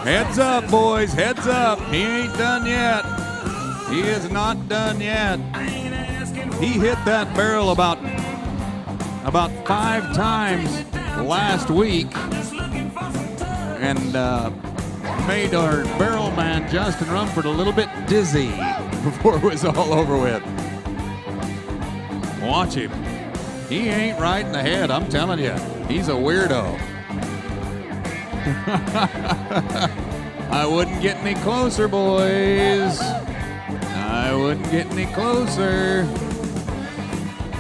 Heads up, boys. Heads up. He ain't done yet. He is not done yet. He hit that barrel about 5 times last week and made our barrel man Justin Rumford a little bit dizzy before it was all over with. Watch him. He ain't right in the head, I'm telling you. He's a weirdo. I wouldn't get any closer, boys. I wouldn't get any closer.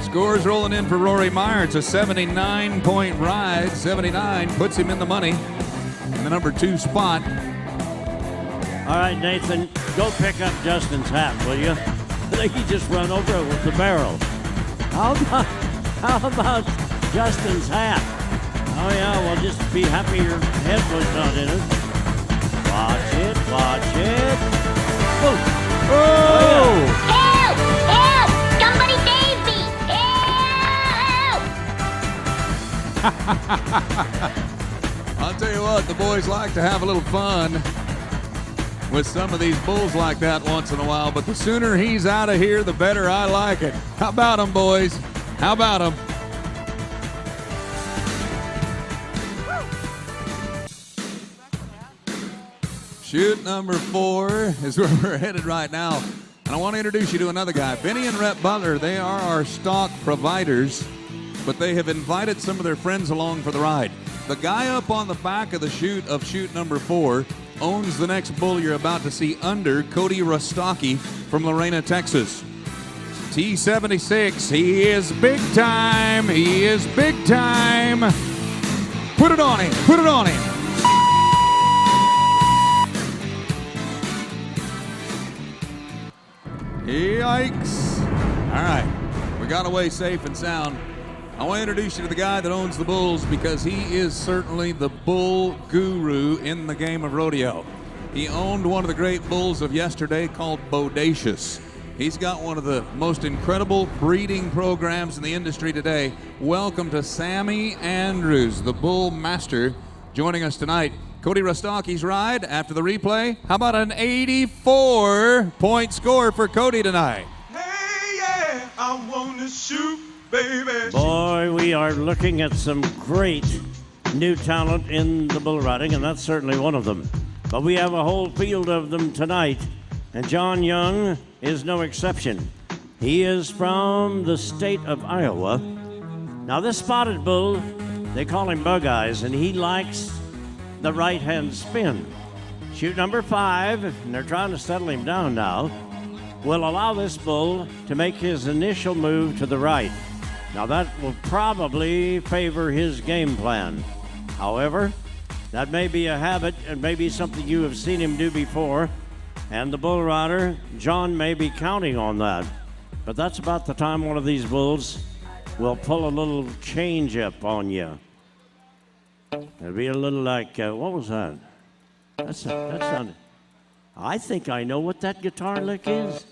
Scores rolling in for Rory Meyer. It's a 79-point ride. 79 puts him in the money in the number 2 spot. All right, Nathan, go pick up Justin's hat, will you? I think he just run over it with the barrel. How about Justin's hat? Oh, yeah, well, just be happy your head was not in it. Watch it, watch it. Oh! Oh! Help! Help! Somebody save me! Help! I'll tell you what, the boys like to have a little fun with some of these bulls like that once in a while, but the sooner he's out of here, the better I like it. How about him, boys? How about him? Chute number 4 is where we're headed right now. And I want to introduce you to another guy. Benny and Rhett Butler, they are our stock providers, but they have invited some of their friends along for the ride. The guy up on the back of the chute of chute number 4 owns the next bull you're about to see under, Cody Rostocki from Lorena, Texas. T76, he is big time. He is big time. Put it on him. Put it on him. Yikes. All right, we got away safe and sound. I want to introduce you to the guy that owns the bulls because he is certainly the bull guru in the game of rodeo. He owned one of the great bulls of yesterday called Bodacious. He's got one of the most incredible breeding programs in the industry today. Welcome to Sammy Andrews, the bull master, joining us tonight. Cody Rostocki's ride after the replay. How about an 84-point score for Cody tonight? Hey, yeah, I wanna shoot, baby. Boy, we are looking at some great new talent in the bull riding, and that's certainly one of them. But we have a whole field of them tonight, and John Young is no exception. He is from the state of Iowa. Now, this spotted bull, they call him Bug Eyes, and he likes the right-hand spin. Chute number 5, and they're trying to settle him down now, will allow this bull to make his initial move to the right. Now that will probably favor his game plan. However, that may be a habit and maybe something you have seen him do before, and the bull rider, John, may be counting on that. But that's about the time one of these bulls will pull a little change up on you. It'll be a little like, what was that? That sounded. I think I know what that guitar lick is.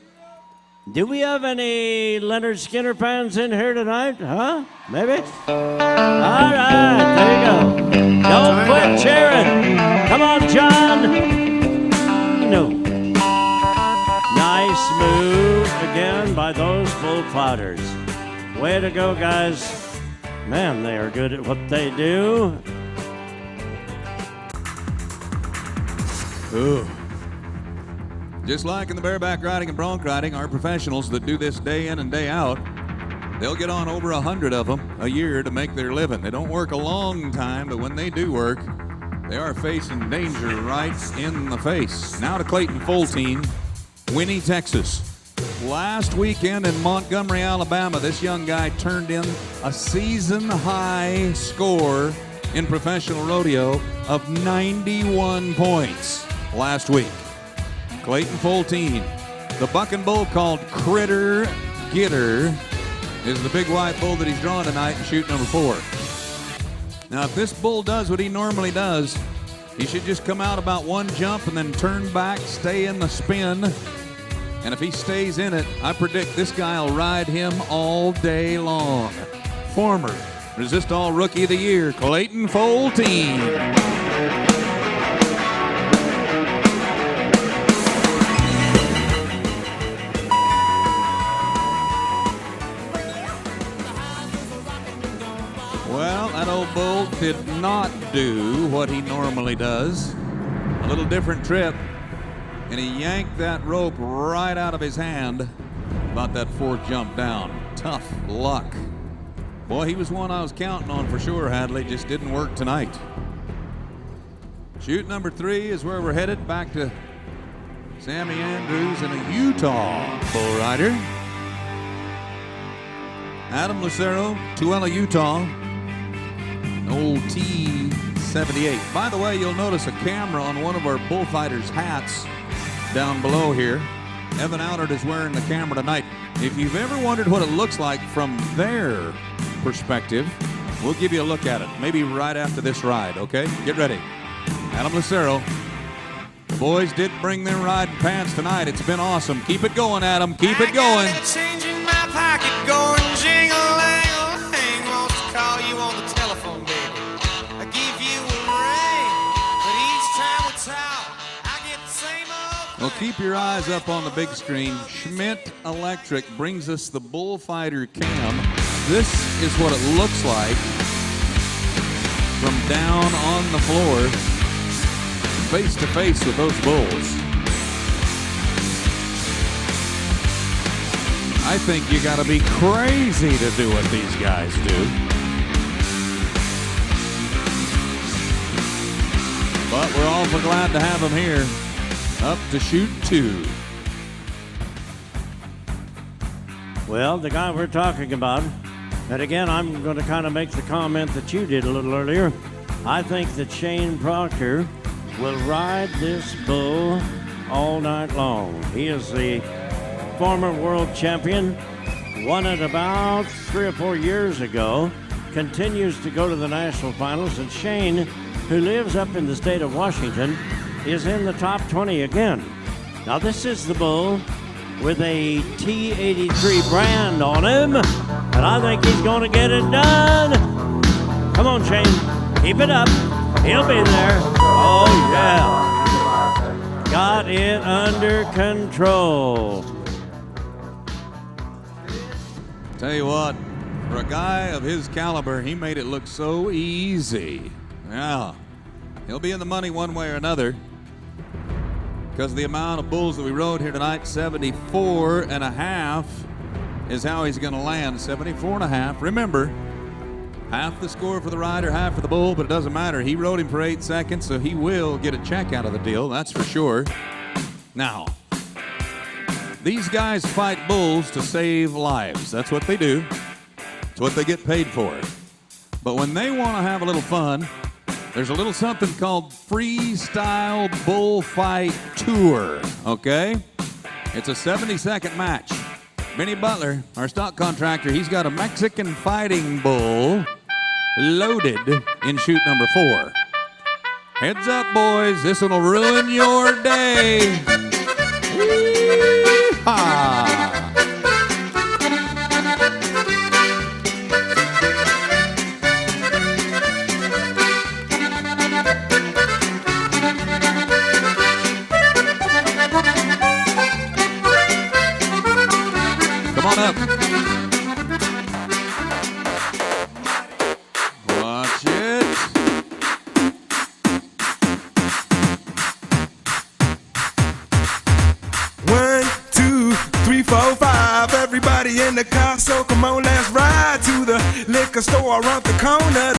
Do we have any Leonard Skinner fans in here tonight? Huh? Maybe? All right, there you go. Don't quit cheering. Come on, John. No. Nice move again by those bullfighters. Way to go, guys. Man, they are good at what they do. Ooh. Just like in the bareback riding and bronc riding, our professionals that do this day in and day out, they'll get on over 100 of them a year to make their living. They don't work a long time, but when they do work, they are facing danger right in the face. Now to Clayton Foltine, Winnie, Texas. Last weekend in Montgomery, Alabama, this young guy turned in a season-high score in professional rodeo of 91 points last week. Clayton Foltine. The bucking bull called Critter Getter is the big white bull that he's drawn tonight in chute number 4. Now, if this bull does what he normally does, he should just come out about one jump and then turn back, stay in the spin, And if he stays in it, I predict this guy will ride him all day long. Former Resist All Rookie of the Year, Clayton Foltine. Well, that old bull did not do what he normally does. A little different trip, and he yanked that rope right out of his hand about that fourth jump down. Tough luck. Boy, he was one I was counting on for sure, Hadley. Just didn't work tonight. Chute number 3 is where we're headed, back to Sammy Andrews and a Utah bull rider. Adam Lucero, Tooele, Utah. Old T78. By the way, you'll notice a camera on one of our bullfighters' hats down below here. Evan Allard is wearing the camera tonight. If you've ever wondered what it looks like from their perspective, we'll give you a look at it. Maybe right after this ride, okay? Get ready. Adam Lucero. The boys did bring their riding pants tonight. It's been awesome. Keep it going, Adam. Keep it going. Change in my pocket, going jingle-lang-a-lang. Wants to call you on the telephone, baby. I give you a ring, but each time we talk, I get the same old. Well, keep your eyes up on the big screen. Schmidt Electric brings us the bullfighter cam. This is what it looks like from down on the floor, face to face with those bulls. I think you got to be crazy to do what these guys do. But we're awful glad to have them here. Up to chute 2. Well, the guy we're talking about, and again, I'm going to kind of make the comment that you did a little earlier. I think that Shane Proctor will ride this bull all night long. He is the former world champion, won it about 3 or 4 years ago, continues to go to the national finals, and Shane, who lives up in the state of Washington, is in the top 20 again. Now, this is the bull with a T83 brand on him, and I think he's going to get it done. Come on, Shane. Keep it up. He'll be there. Oh, yeah. Got it under control. Tell you what, for a guy of his caliber, he made it look so easy. Yeah. He'll be in the money one way or another, because the amount of bulls that we rode here tonight, 74 and a half, is how he's going to land. 74 and a half. Remember, half the score for the rider, half for the bull, but it doesn't matter. He rode him for 8 seconds, so he will get a check out of the deal, that's for sure. Now, these guys fight bulls to save lives. That's what they do. It's what they get paid for. But when they want to have a little fun, there's a little something called Freestyle Bullfight Tour, okay? It's a 70-second match. Benny Butler, our stock contractor, he's got a Mexican fighting bull loaded in chute number 4. Heads up, boys. This one will ruin your day. Yee-haw. Come on up. Watch it. One, two, three, four, five. Everybody in the car, so come on, let's ride to the liquor store around the corner.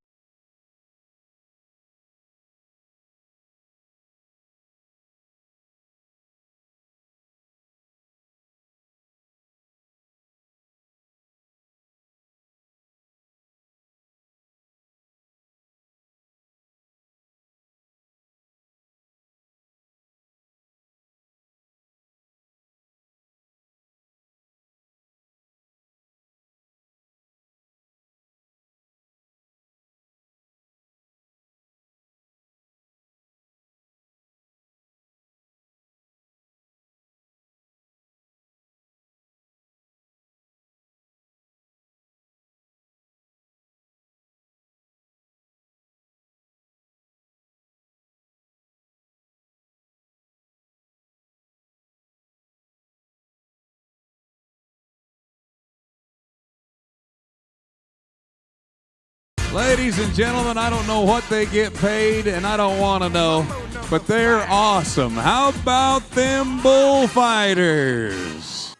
Ladies and gentlemen, I don't know what they get paid, and I don't want to know, but they're awesome. How about them bullfighters?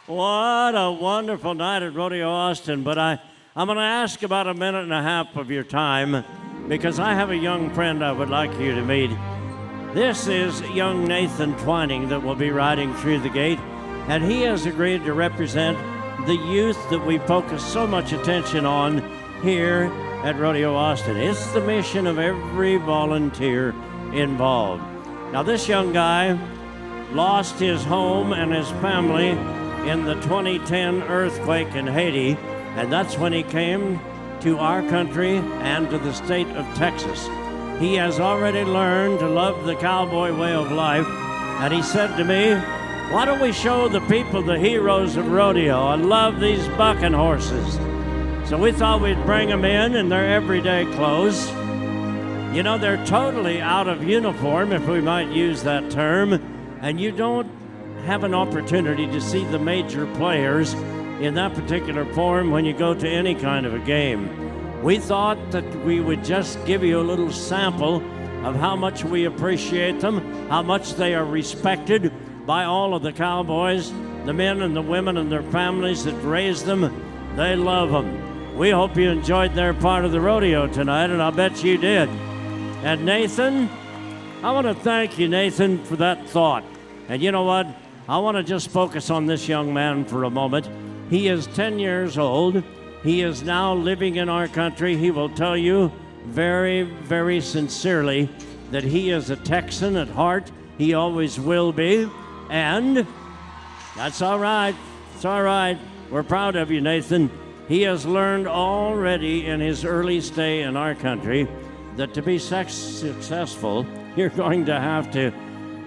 What a wonderful night at Rodeo Austin, but I'm going to ask about a minute and a half of your time because I have a young friend I would like you to meet. This is young Nathan Twining that will be riding through the gate, and he has agreed to represent the youth that we focus so much attention on here at Rodeo Austin. It's the mission of every volunteer involved. Now, this young guy lost his home and his family in the 2010 earthquake in Haiti, and that's when he came to our country and to the state of Texas. He has already learned to love the cowboy way of life, and he said to me, why don't we show the people the heroes of rodeo? I love these bucking horses. So we thought we'd bring them in their everyday clothes. You know, they're totally out of uniform, if we might use that term, and you don't have an opportunity to see the major players in that particular form when you go to any kind of a game. We thought that we would just give you a little sample of how much we appreciate them, how much they are respected by all of the cowboys, the men and the women and their families that raised them. They love them. We hope you enjoyed their part of the rodeo tonight, and I bet you did. And Nathan, I want to thank you, Nathan, for that thought. And you know what? I want to just focus on this young man for a moment. He is 10 years old. He is now living in our country. He will tell you very, very sincerely that he is a Texan at heart. He always will be. And that's all right. It's all right. We're proud of you, Nathan. He has learned already in his early stay in our country that to be successful, you're going to have to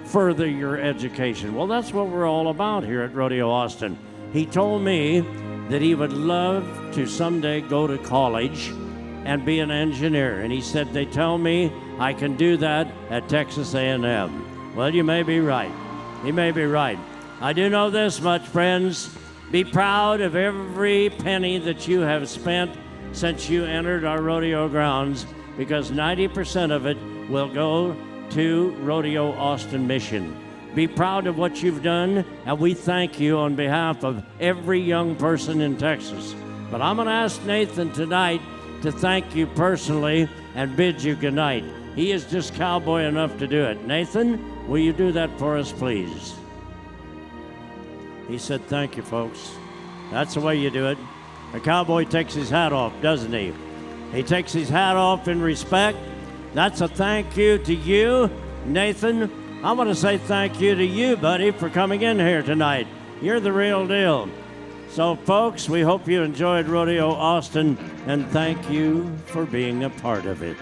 further your education. Well, that's what we're all about here at Rodeo Austin. He told me that he would love to someday go to college and be an engineer. And he said, they tell me I can do that at Texas A&M. Well, you may be right. He may be right. I do know this much, friends. Be proud of every penny that you have spent since you entered our rodeo grounds, because 90% of it will go to Rodeo Austin Mission. Be proud of what you've done, and we thank you on behalf of every young person in Texas. But I'm going to ask Nathan tonight to thank you personally and bid you good night. He is just cowboy enough to do it. Nathan, will you do that for us, please? He said, thank you, folks. That's the way you do it. A cowboy takes his hat off, doesn't he? He takes his hat off in respect. That's a thank you to you, Nathan. I want to say thank you to you, buddy, for coming in here tonight. You're the real deal. So, folks, we hope you enjoyed Rodeo Austin, and thank you for being a part of it.